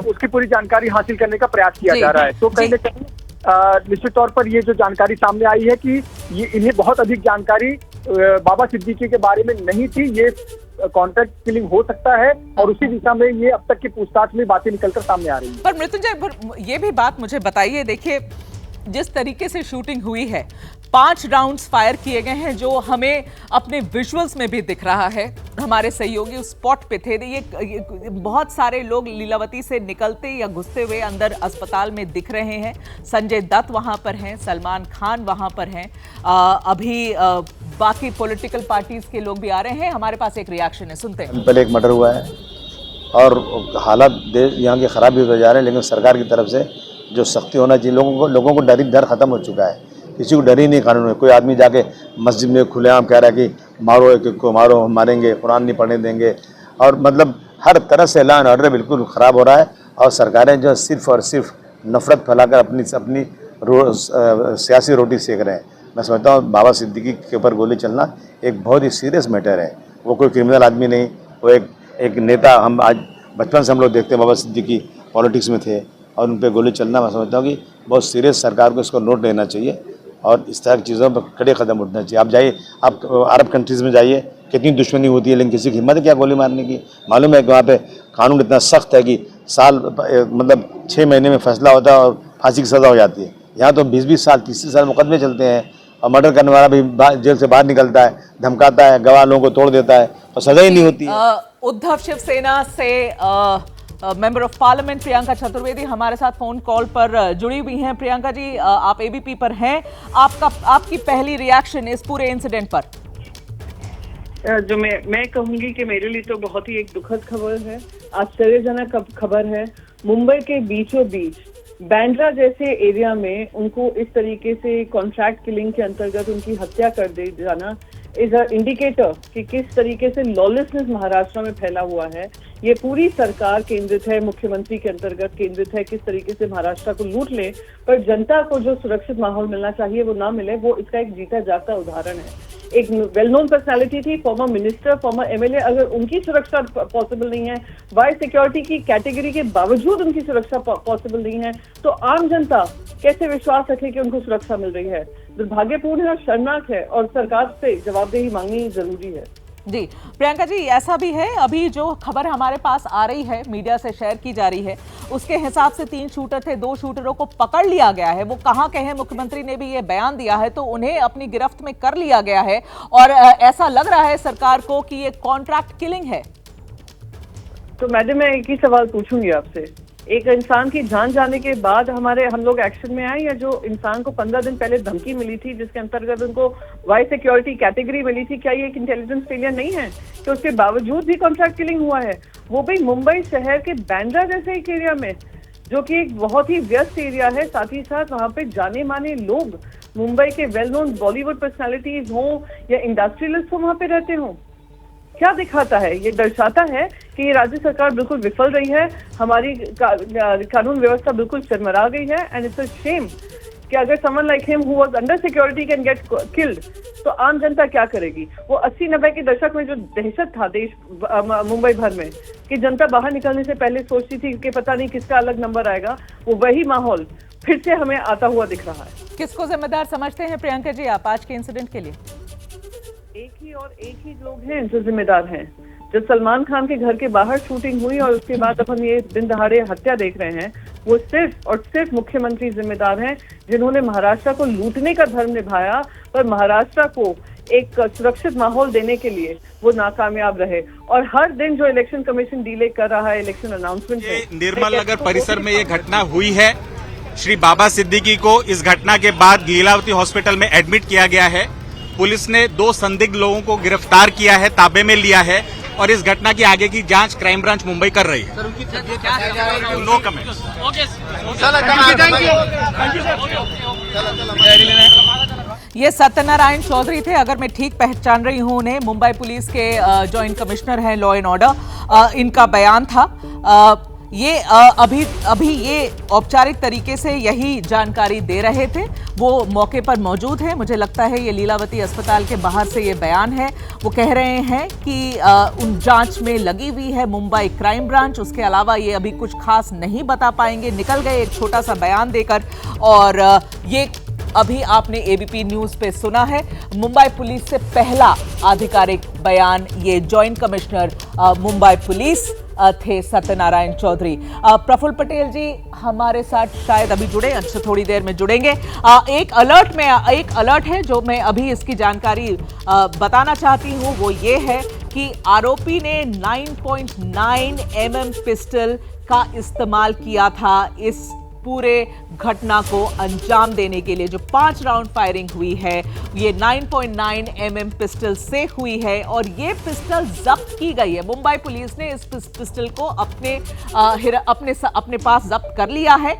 उसकी पूरी जानकारी हासिल करने का प्रयास किया जा रहा है। तो कहीं न कहीं निश्चित तौर पर ये जो जानकारी सामने आई है कि ये इन्हें बहुत अधिक जानकारी बाबा सिद्दीकी के बारे में नहीं थी। ये कॉन्ट्रैक्ट किलिंग हो सकता है और उसी दिशा में ये अब तक की पूछताछ में बातें निकलकर सामने आ रही है। पर मृत्युंजय, ये भी बात मुझे बताइए, देखिए जिस तरीके से शूटिंग हुई है, 5 राउंड्स फायर किए गए हैं जो हमें अपने विजुअल्स में भी दिख रहा है। हमारे सहयोगी उस स्पॉट पे थे। ये बहुत सारे लोग लीलावती से निकलते या घुसते हुए अंदर अस्पताल में दिख रहे हैं। संजय दत्त वहां पर हैं, सलमान खान वहां पर हैं, अभी बाकी पॉलिटिकल पार्टीज के लोग भी आ रहे हैं। हमारे पास एक रिएक्शन है, सुनते हैं। पहले एक मर्डर हुआ है और हालात यहाँ के खराब भी होते जा रहे हैं, लेकिन सरकार की तरफ से जो सख्ती होना चाहिए, लोगों को डर खत्म हो चुका है। किसी को डर ही नहीं कानून में। कोई आदमी जाके मस्जिद में खुलेआम कह रहा है कि मारो एक को, मारो हम मारेंगे, कुरान नहीं पढ़ने देंगे, और मतलब हर तरह से ऐलान ऑर्डर बिल्कुल ख़राब हो रहा है। और सरकारें जो सिर्फ और सिर्फ नफरत फैलाकर अपनी सियासी रोटी सेक रहे हैं। मैं समझता हूँ बाबा सिद्दीकी के ऊपर गोली चलना एक बहुत ही सीरियस मैटर है। वो कोई क्रिमिनल आदमी नहीं, वो एक नेता। हम आज बचपन से हम लोग देखते हैं बाबा सिद्दीकी पॉलिटिक्स में थे और उन पर गोली चलना, मैं समझता हूँ कि बहुत सीरियस, सरकार को इसको नोट लेना चाहिए और इस तरह की चीज़ों पर कड़े कदम उठना चाहिए। आप जाइए, आप अरब कंट्रीज़ में जाइए, कितनी दुश्मनी होती है, लेकिन किसी की हिम्मत है क्या गोली मारने की? मालूम है कि वहाँ पे कानून इतना सख्त है कि साल मतलब 6 महीने में फैसला होता है और फांसी की सज़ा हो जाती है। यहाँ तो 20-20 साल 30 साल मुकदमे चलते हैं और मर्डर करने वाला भी जेल से बाहर निकलता है, धमकाता है, गवाह लोगों को तोड़ देता है और सजा ही नहीं होती है। उद्धव शिवसेना से member of parliament Priyanka Chaturvedi हमारे साथ फोन कॉल पर जुड़ी हुई हैं। प्रियंका जी, आप एबीपी पर हैं, आपकी पहली रिएक्शन इस पूरे इंसिडेंट पर? जो मैं कहूंगी कि मेरे लिए तो बहुत ही एक दुखद खबर है, आश्चर्यजनक खबर है। मुंबई के बीचों बीच बांद्रा जैसे एरिया में उनको इस तरीके से कॉन्ट्रैक्ट किलिंग के अंतर्गत उनकी हत्या कर दे जाना इज अ इंडिकेटर कि किस तरीके से लॉलेसनेस महाराष्ट्र में फैला हुआ है। ये पूरी सरकार केंद्रित है, मुख्यमंत्री के अंतर्गत केंद्रित है, किस तरीके से महाराष्ट्र को लूट ले, पर जनता को जो सुरक्षित माहौल मिलना चाहिए वो ना मिले, वो इसका एक जीता जागता उदाहरण है। एक वेल नोन पर्सनालिटी थी, फॉर्मर मिनिस्टर, फॉर्मर एमएलए, अगर उनकी सुरक्षा पॉसिबल नहीं है, वाई सिक्योरिटी की कैटेगरी के बावजूद उनकी सुरक्षा पॉसिबल नहीं है, तो आम जनता कैसे विश्वास रखे कि उनको सुरक्षा मिल रही है? दुर्भाग्यपूर्ण है और शर्मनाक है और सरकार से जवाबदेही मांगनी जरूरी है। जी प्रियंका जी, ऐसा भी है, अभी जो खबर हमारे पास आ रही है, मीडिया से शेयर की जा रही है, उसके हिसाब से 3 शूटर थे, 2 शूटरों को पकड़ लिया गया है। वो कहाँ के हैं? मुख्यमंत्री ने भी ये बयान दिया है, तो उन्हें अपनी गिरफ्त में कर लिया गया है और ऐसा लग रहा है सरकार को कि ये कॉन्ट्रैक्ट किलिंग है। तो मैडम, मैं एक ही सवाल पूछूंगी आपसे, एक इंसान की जान जाने के बाद हम लोग एक्शन में आए, या जो इंसान को 15 दिन पहले धमकी मिली थी जिसके अंतर्गत उनको वाई सिक्योरिटी कैटेगरी मिली थी, क्या ये एक इंटेलिजेंस फेलियर नहीं है कि उसके बावजूद भी कॉन्ट्रैक्ट किलिंग हुआ है? वो भी मुंबई शहर के बांद्रा जैसे एक एरिया में, जो कि एक बहुत ही व्यस्त एरिया है, साथ ही साथ वहाँ पे जाने माने लोग, मुंबई के वेल नोन बॉलीवुड पर्सनैलिटीज हों या इंडस्ट्रियलिस्ट हों, वहाँ पे रहते हों। क्या दिखाता है? ये दर्शाता है कि ये राज्य सरकार बिल्कुल विफल रही है, हमारी कानून व्यवस्था बिल्कुल चरमरा गई है। एंड इट्स अ शेम कि अगर someone like him who was under security can get killed, तो आम जनता क्या करेगी? वो 80-90 के दशक में जो दहशत था देश मुंबई भर में, कि जनता बाहर निकलने से पहले सोचती थी कि पता नहीं किसका अलग नंबर आएगा, वो वही माहौल फिर से हमें आता हुआ दिख रहा है। किसको जिम्मेदार समझते हैं प्रियंका जी आप आज के इंसिडेंट के लिए? एक ही लोग हैं जो जिम्मेदार हैं। जब सलमान खान के घर के बाहर शूटिंग हुई और उसके बाद अब हम ये दिन दहाड़े हत्या देख रहे हैं, वो सिर्फ और सिर्फ मुख्यमंत्री जिम्मेदार हैं, जिन्होंने महाराष्ट्र को लूटने का धर्म निभाया, पर महाराष्ट्र को एक सुरक्षित माहौल देने के लिए वो नाकामयाब रहे। और हर दिन जो इलेक्शन कमीशन डिले कर रहा है इलेक्शन अनाउंसमेंट में, निर्मल नगर परिसर में ये घटना हुई है। श्री बाबा सिद्दीकी को इस घटना के बाद लीलावती हॉस्पिटल में एडमिट किया गया है। पुलिस ने 2 संदिग्ध लोगों को गिरफ्तार किया है, ताबे में लिया है और इस घटना की आगे की जांच क्राइम ब्रांच मुंबई कर रही है। No comment. ये सत्यनारायण चौधरी थे, अगर मैं ठीक पहचान रही हूं उन्हें, मुंबई पुलिस के जॉइंट कमिश्नर हैं लॉ एंड ऑर्डर। इनका बयान था ये अभी ये औपचारिक तरीके से यही जानकारी दे रहे थे, वो मौके पर मौजूद है। मुझे लगता है ये लीलावती अस्पताल के बाहर से ये बयान है। वो कह रहे हैं कि उन जांच में लगी हुई है मुंबई क्राइम ब्रांच, उसके अलावा ये अभी कुछ खास नहीं बता पाएंगे। निकल गए एक छोटा सा बयान देकर, और ये अभी आपने एबीपी न्यूज पे सुना है। मुंबई पुलिस से पहला आधिकारिक बयान ये जॉइंट कमिश्नर मुंबई पुलिस थे सत्यनारायण चौधरी। प्रफुल्ल पटेल जी हमारे साथ शायद अभी जुड़े, अच्छा थोड़ी देर में जुड़ेंगे। एक अलर्ट है जो मैं अभी इसकी जानकारी बताना चाहती हूँ, वो ये है कि आरोपी ने 9.9 mm पिस्टल का इस्तेमाल किया था इस पूरे घटना को अंजाम देने के लिए। जो 5 राउंड फायरिंग हुई है ये 9.9 mm पिस्टल से हुई है और ये पिस्टल जब्त की गई है। मुंबई पुलिस ने इस पिस्टल को अपने पास जब्त कर लिया है।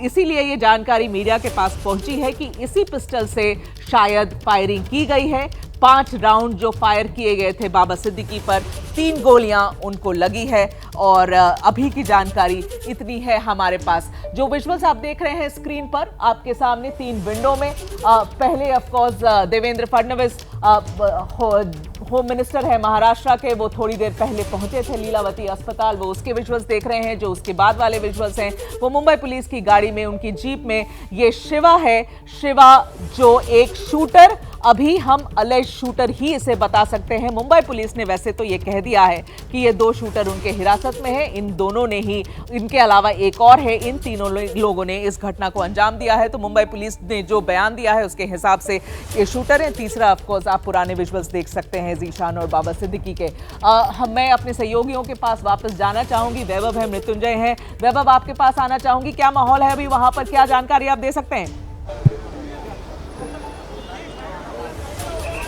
इसीलिए ये जानकारी मीडिया के पास पहुंची है कि इसी पिस्टल से शायद फायरिंग की गई है। 5 राउंड जो फायर किए गए थे बाबा सिद्दीकी पर, 3 गोलियां उनको लगी है और अभी की जानकारी इतनी है हमारे पास। जो विजुअल्स आप देख रहे हैं स्क्रीन पर आपके सामने 3 विंडो में, पहले of course Devendra Fadnavis home minister है महाराष्ट्र के, वो थोड़ी देर पहले पहुंचे थे लीलावती अस्पताल। वो उसके विजुअल्स देख रहे हैं। जो उसके बाद वाले विजुअल्स हैं वो मुंबई पुलिस की गाड़ी में, उनकी जीप में ये शिवा है। शिवा जो एक शूटर, अभी हम अलेज शूटर ही इसे बता सकते हैं। मुंबई पुलिस ने वैसे तो ये कह दिया है कि ये 2 शूटर उनके हिरासत में है। इन दोनों ने ही, इनके अलावा एक और है, इन तीनों लोगों ने इस घटना को अंजाम दिया है। तो मुंबई पुलिस ने जो बयान दिया है उसके हिसाब से ये शूटर है। तीसरा ऑफकोर्स आप पुराने विजुअल्स देख सकते हैं जीशान और बाबा सिद्दीकी के। मैं अपने सहयोगियों के पास वापस जाना चाहूंगी। वैभव है, मृत्युंजय है। वैभव, आपके पास आना चाहूंगी। क्या माहौल है अभी वहां पर, क्या जानकारी आप दे सकते हैं?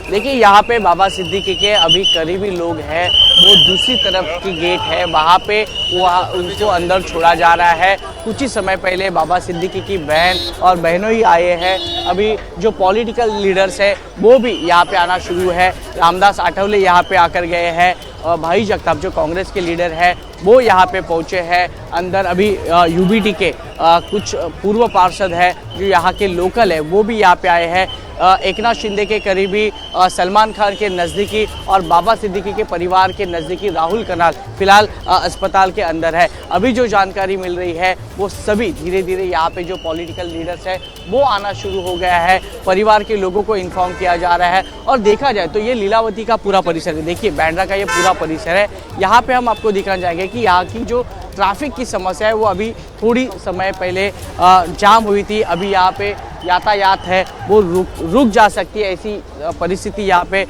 देखिए, यहाँ पे बाबा सिद्दीकी के अभी करीबी लोग हैं, वो दूसरी तरफ की गेट है, वहाँ पे उनको अंदर छोड़ा जा रहा है। कुछ ही समय पहले बाबा सिद्दीकी की बहन और बहनों ही आए हैं। अभी जो पॉलिटिकल लीडर्स है वो भी यहाँ पे आना शुरू है। रामदास आठवले यहाँ पे आकर गए हैं। भाई जगताप जो कांग्रेस के लीडर है वो यहाँ पे पहुँचे हैं। अंदर अभी यूबीटी के कुछ पूर्व पार्षद है जो यहाँ के लोकल है वो भी यहाँ पे आए हैं। एकनाथ शिंदे के करीबी, सलमान खान के नज़दीकी और बाबा सिद्दीकी के परिवार के नज़दीकी राहुल कनाल फिलहाल अस्पताल के अंदर है। अभी जो जानकारी मिल रही है वो सभी धीरे धीरे यहाँ पे जो पॉलिटिकल लीडर्स है वो आना शुरू हो गया है। परिवार के लोगों को इन्फॉर्म किया जा रहा है। और देखा जाए तो ये लीलावती का पूरा परिसर है। देखिए, बांद्रा का ये पूरा परिसर है। यहाँ पे हम आपको दिखाना चाहेंगे कि यहाँ की जो ट्रैफिक की समस्या है वो अभी थोड़ी समय पहले जाम हुई थी। अभी यहाँ पे यातायात है वो रुक जा सकती है, ऐसी परिस्थिति यहाँ पे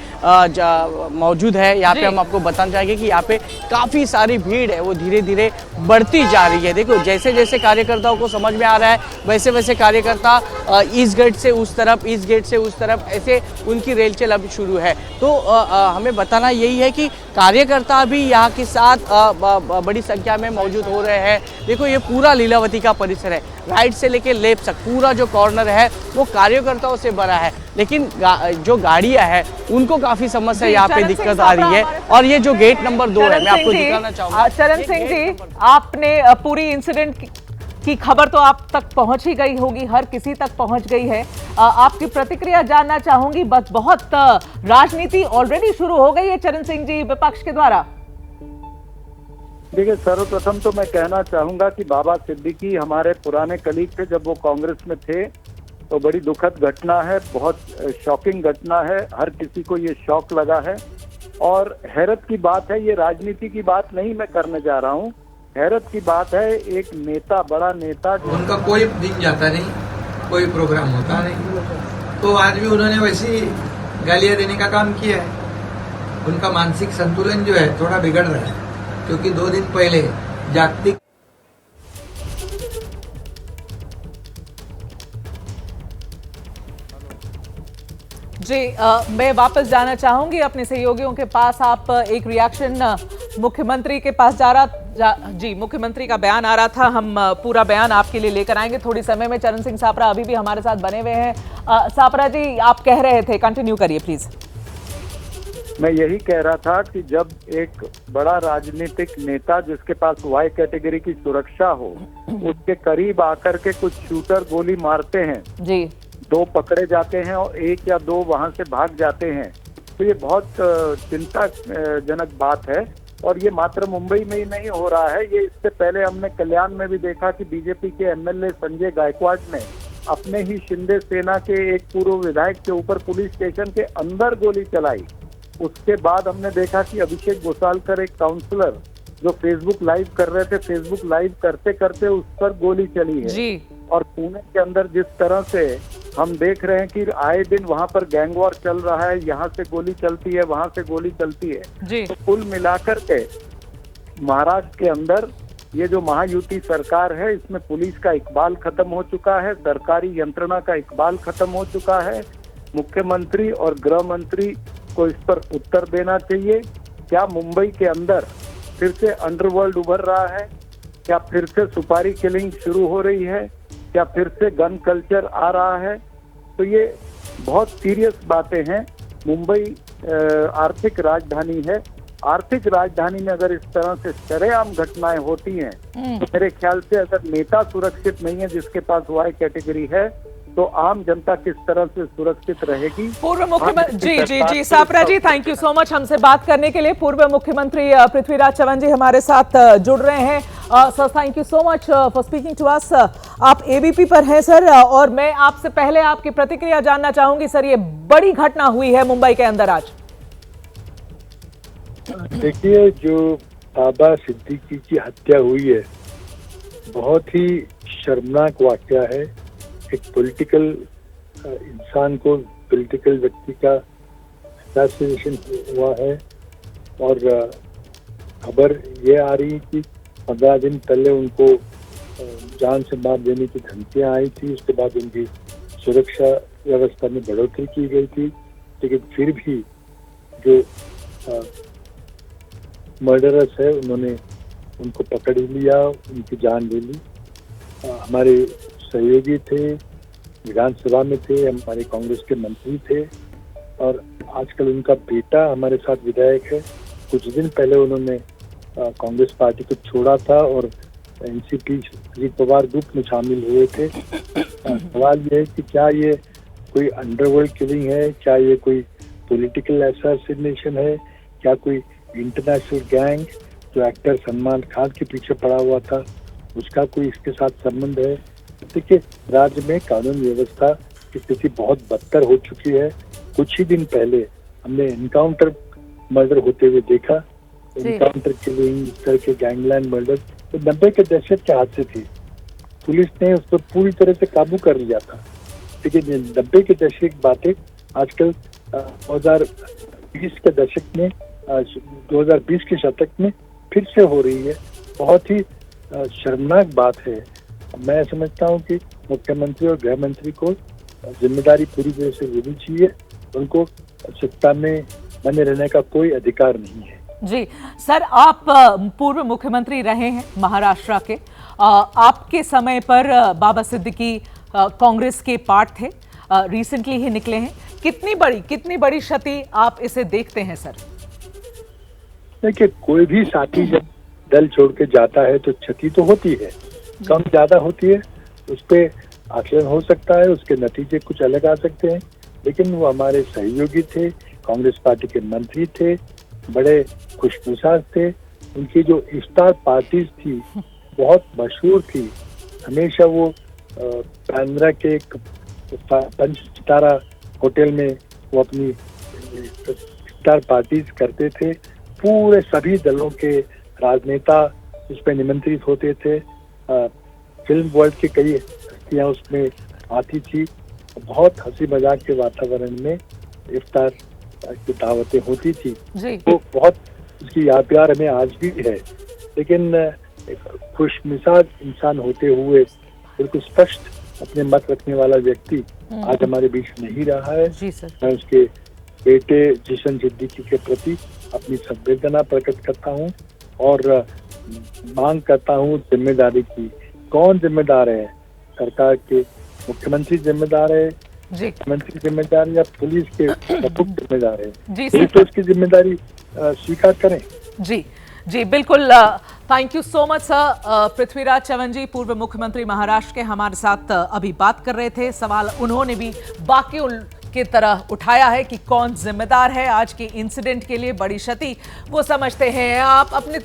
मौजूद है। यहाँ पे हम आपको बताना चाहेंगे कि यहाँ पे काफ़ी सारी भीड़ है वो धीरे धीरे बढ़ती जा रही है। देखो, जैसे जैसे कार्यकर्ताओं को समझ में आ रहा है वैसे वैसे कार्यकर्ता इस गेट से उस तरफ, इस गेट से उस तरफ, ऐसे उनकी रेलचल अब शुरू है। तो हमें बताना यही है कि कार्यकर्ता भी यहाँ के साथ बड़ी संख्या में मौजूद हो रहे हैं। देखो, ये पूरा लीलावती का परिसर है, राइट से लेके लेफ्ट तक पूरा जो कॉर्नर है वो कार्यकर्ताओं से भरा है। लेकिन जो गाड़ियां हैं उनको काफी समस्या यहाँ पे दिक्कत आ रही है। और ये जो गेट नंबर 2 है, मैं आपको दिखाना चाहूंगा। चरण सिंह जी, आपने पूरी इंसिडेंट की खबर तो आप तक पहुंच ही गई होगी, हर किसी तक पहुंच गई है। आपकी प्रतिक्रिया जानना चाहूंगी। बस बहुत राजनीति ऑलरेडी शुरू हो गई है चरण सिंह जी विपक्ष के द्वारा। देखिए, सर्वप्रथम तो मैं कहना चाहूंगा कि बाबा सिद्दीकी हमारे पुराने कलीग थे जब वो कांग्रेस में थे। तो बड़ी दुखद घटना है, बहुत शॉकिंग घटना है, हर किसी को ये शॉक लगा है। और हैरत की बात है, ये राजनीति की बात नहीं मैं करने जा रहा हूँ, हैरत की बात है, एक नेता, बड़ा नेता, उनका कोई दिन जाता नहीं, कोई प्रोग्राम होता नहीं, तो आज भी उन्होंने वैसी गालियां देने का काम किया है। उनका मानसिक संतुलन जो है थोड़ा बिगड़ रहा है, क्योंकि 2 दिन पहले जागतिक जी, मैं वापस जाना चाहूंगी अपने सहयोगियों के पास। आप एक रिएक्शन मुख्यमंत्री के पास जी, मुख्यमंत्री का बयान आ रहा था, हम पूरा बयान आपके लिए लेकर आएंगे थोड़ी समय में। चरण सिंह सापरा अभी भी हमारे साथ बने हुए हैं। सापरा जी, आप कह रहे थे, कंटिन्यू करिए प्लीज। मैं यही कह रहा था कि जब एक बड़ा राजनीतिक नेता जिसके पास वाई कैटेगरी की सुरक्षा हो, उसके करीब आकर के कुछ शूटर गोली मारते हैं जी, 2 पकड़े जाते हैं और 1 या 2 वहां से भाग जाते हैं, तो ये बहुत चिंताजनक बात है। और ये मात्र मुंबई में ही नहीं हो रहा है, ये इससे पहले हमने कल्याण में भी देखा कि बीजेपी के एमएलए संजय गायकवाड़ ने अपने ही शिंदे सेना के एक पूर्व विधायक के ऊपर पुलिस स्टेशन के अंदर गोली चलाई। उसके बाद हमने देखा कि अभिषेक गोसालकर, एक काउंसलर जो फेसबुक लाइव कर रहे थे, फेसबुक लाइव करते करते उस पर गोली चली है जी। और पुणे के अंदर जिस तरह से हम देख रहे हैं कि आए दिन वहां पर गैंग वॉर चल रहा है, यहाँ से गोली चलती है, वहां से गोली चलती है जी। तो कुल मिलाकर के महाराष्ट्र के अंदर ये जो महायुति सरकार है, इसमें पुलिस का इकबाल खत्म हो चुका है, सरकारी यंत्रणा का इकबाल खत्म हो चुका है। मुख्यमंत्री और गृह मंत्री को इस पर उत्तर देना चाहिए। क्या मुंबई के अंदर फिर से अंडरवर्ल्ड उभर रहा है? क्या फिर से सुपारी किलिंग शुरू हो रही है? क्या फिर से गन कल्चर आ रहा है? तो ये बहुत सीरियस बातें हैं। मुंबई आर्थिक राजधानी है, आर्थिक राजधानी में अगर इस तरह से शरेआम घटनाएं होती हैं तो मेरे ख्याल से अगर नेता सुरक्षित नहीं है जिसके पास वाई कैटेगरी है, तो आम जनता किस तरह से सुरक्षित रहेगी। पूर्व मुख्यमंत्री जी सापरा जी, थैंक यू सो मच हमसे बात करने के लिए। पूर्व मुख्यमंत्री पृथ्वीराज चवन जी हमारे साथ जुड़ रहे हैं। Sir thank you so much for speaking to us. आप एबीपी पर हैं सर, और मैं आपसे पहले आपकी प्रतिक्रिया जानना चाहूंगी सर। ये बड़ी घटना हुई है मुंबई के अंदर आज। देखिए, जो बाबा सिद्दीकी की हत्या हुई है, बहुत ही शर्मनाक वाकया है। एक पॉलिटिकल इंसान को, पॉलिटिकल व्यक्ति का असैसिनेशन हुआ है, और खबर ये आ रही कि 15 दिन पहले उनको जान से मार देने की धमकियां आई थी। उसके बाद उनकी सुरक्षा व्यवस्था में बढ़ोतरी की गई थी, लेकिन फिर भी जो मर्डरर्स है उन्होंने उनको पकड़ ही लिया, उनकी जान ले ली। हमारे सहयोगी थे, विधानसभा में थे, हमारे कांग्रेस के मंत्री थे, और आजकल उनका बेटा हमारे साथ विधायक है। कुछ दिन पहले उन्होंने कांग्रेस पार्टी को छोड़ा था और एनसीपी अजीत पवार ग्रुप में शामिल हुए थे। सवाल ये है कि क्या ये कोई अंडरवर्ल्ड किलिंग है, क्या ये कोई पॉलिटिकल असैसिनेशन है, क्या कोई इंटरनेशनल गैंग जो एक्टर सलमान खान के पीछे पड़ा हुआ था उसका कोई इसके साथ संबंध है। देखिए, राज्य में कानून व्यवस्था की स्थिति बहुत बदतर हो चुकी है। कुछ ही दिन पहले हमने एनकाउंटर मर्डर होते हुए देखा। एनकाउंटर किलिंग, इस तरह के गैंगलैंड मर्डर तो 90 के दशक के हादसे थे। पुलिस ने उस पर पूरी तरह से काबू कर लिया था, लेकिन 90 के दशक की बातें आजकल 2020 के दशक में, 2020 के शतक में फिर से हो रही है। बहुत ही शर्मनाक बात है। मैं समझता हूं कि मुख्यमंत्री और गृह मंत्री को जिम्मेदारी पूरी तरह से लेनी चाहिए। उनको सत्ता में बने रहने का कोई अधिकार नहीं है। जी सर, आप पूर्व मुख्यमंत्री रहे हैं महाराष्ट्र के। आपके समय पर बाबा सिद्दीकी कांग्रेस के पार्ट थे, रिसेंटली ही निकले हैं। कितनी बड़ी क्षति आप इसे देखते हैं सर? देखिए, कोई भी साथी जब दल छोड़ के जाता है तो क्षति तो होती है, कम ज्यादा होती है, उस पर आकलन हो सकता है, उसके नतीजे कुछ अलग आ सकते हैं। लेकिन वो हमारे सहयोगी थे, कांग्रेस पार्टी के मंत्री थे, बड़े खुशमिजाज थे। उनकी जो इफ्तार पार्टीज थी बहुत मशहूर थी। हमेशा वो बांद्रा के पंच सितारा होटल में वो अपनी इफ्तार पार्टीज करते थे। पूरे सभी दलों के राजनेता उसमें निमंत्रित होते थे। फिल्म वर्ल्ड की कई हस्तियां उसमें आती थी। बहुत हंसी मजाक के वातावरण में इफ्तार की दावतें होती थी। तो बहुत उसकी याद प्यार हमें आज भी है। लेकिन खुशमिजाज इंसान होते हुए बिल्कुल स्पष्ट अपने मत रखने वाला व्यक्ति आज हमारे बीच नहीं रहा है। मैं उसके बेटे जिशन सिद्दीकी के प्रति अपनी संवेदना प्रकट करता हूँ और मांग करता हूँ जिम्मेदारी की। कौन जिम्मेदार है? सरकार के मुख्यमंत्री जिम्मेदार है, मंत्री जिम्मेदार है, या पुलिस के प्रमुख जिम्मेदार है? तो उसकी जिम्मेदारी स्वीकार करें। जी बिल्कुल। Thank you so much sir. Prithviraj Chavan ji, पूर्व मुख्यमंत्री महाराष्ट्र के, हमारे साथ अभी बात कर रहे थे। सवाल उन्होंने भी बाकियों की तरह उठाया है कि कौन जिम्मेदार है आज के इंसिडेंट के लिए। बड़ी क्षति वो समझते हैं। आप अपने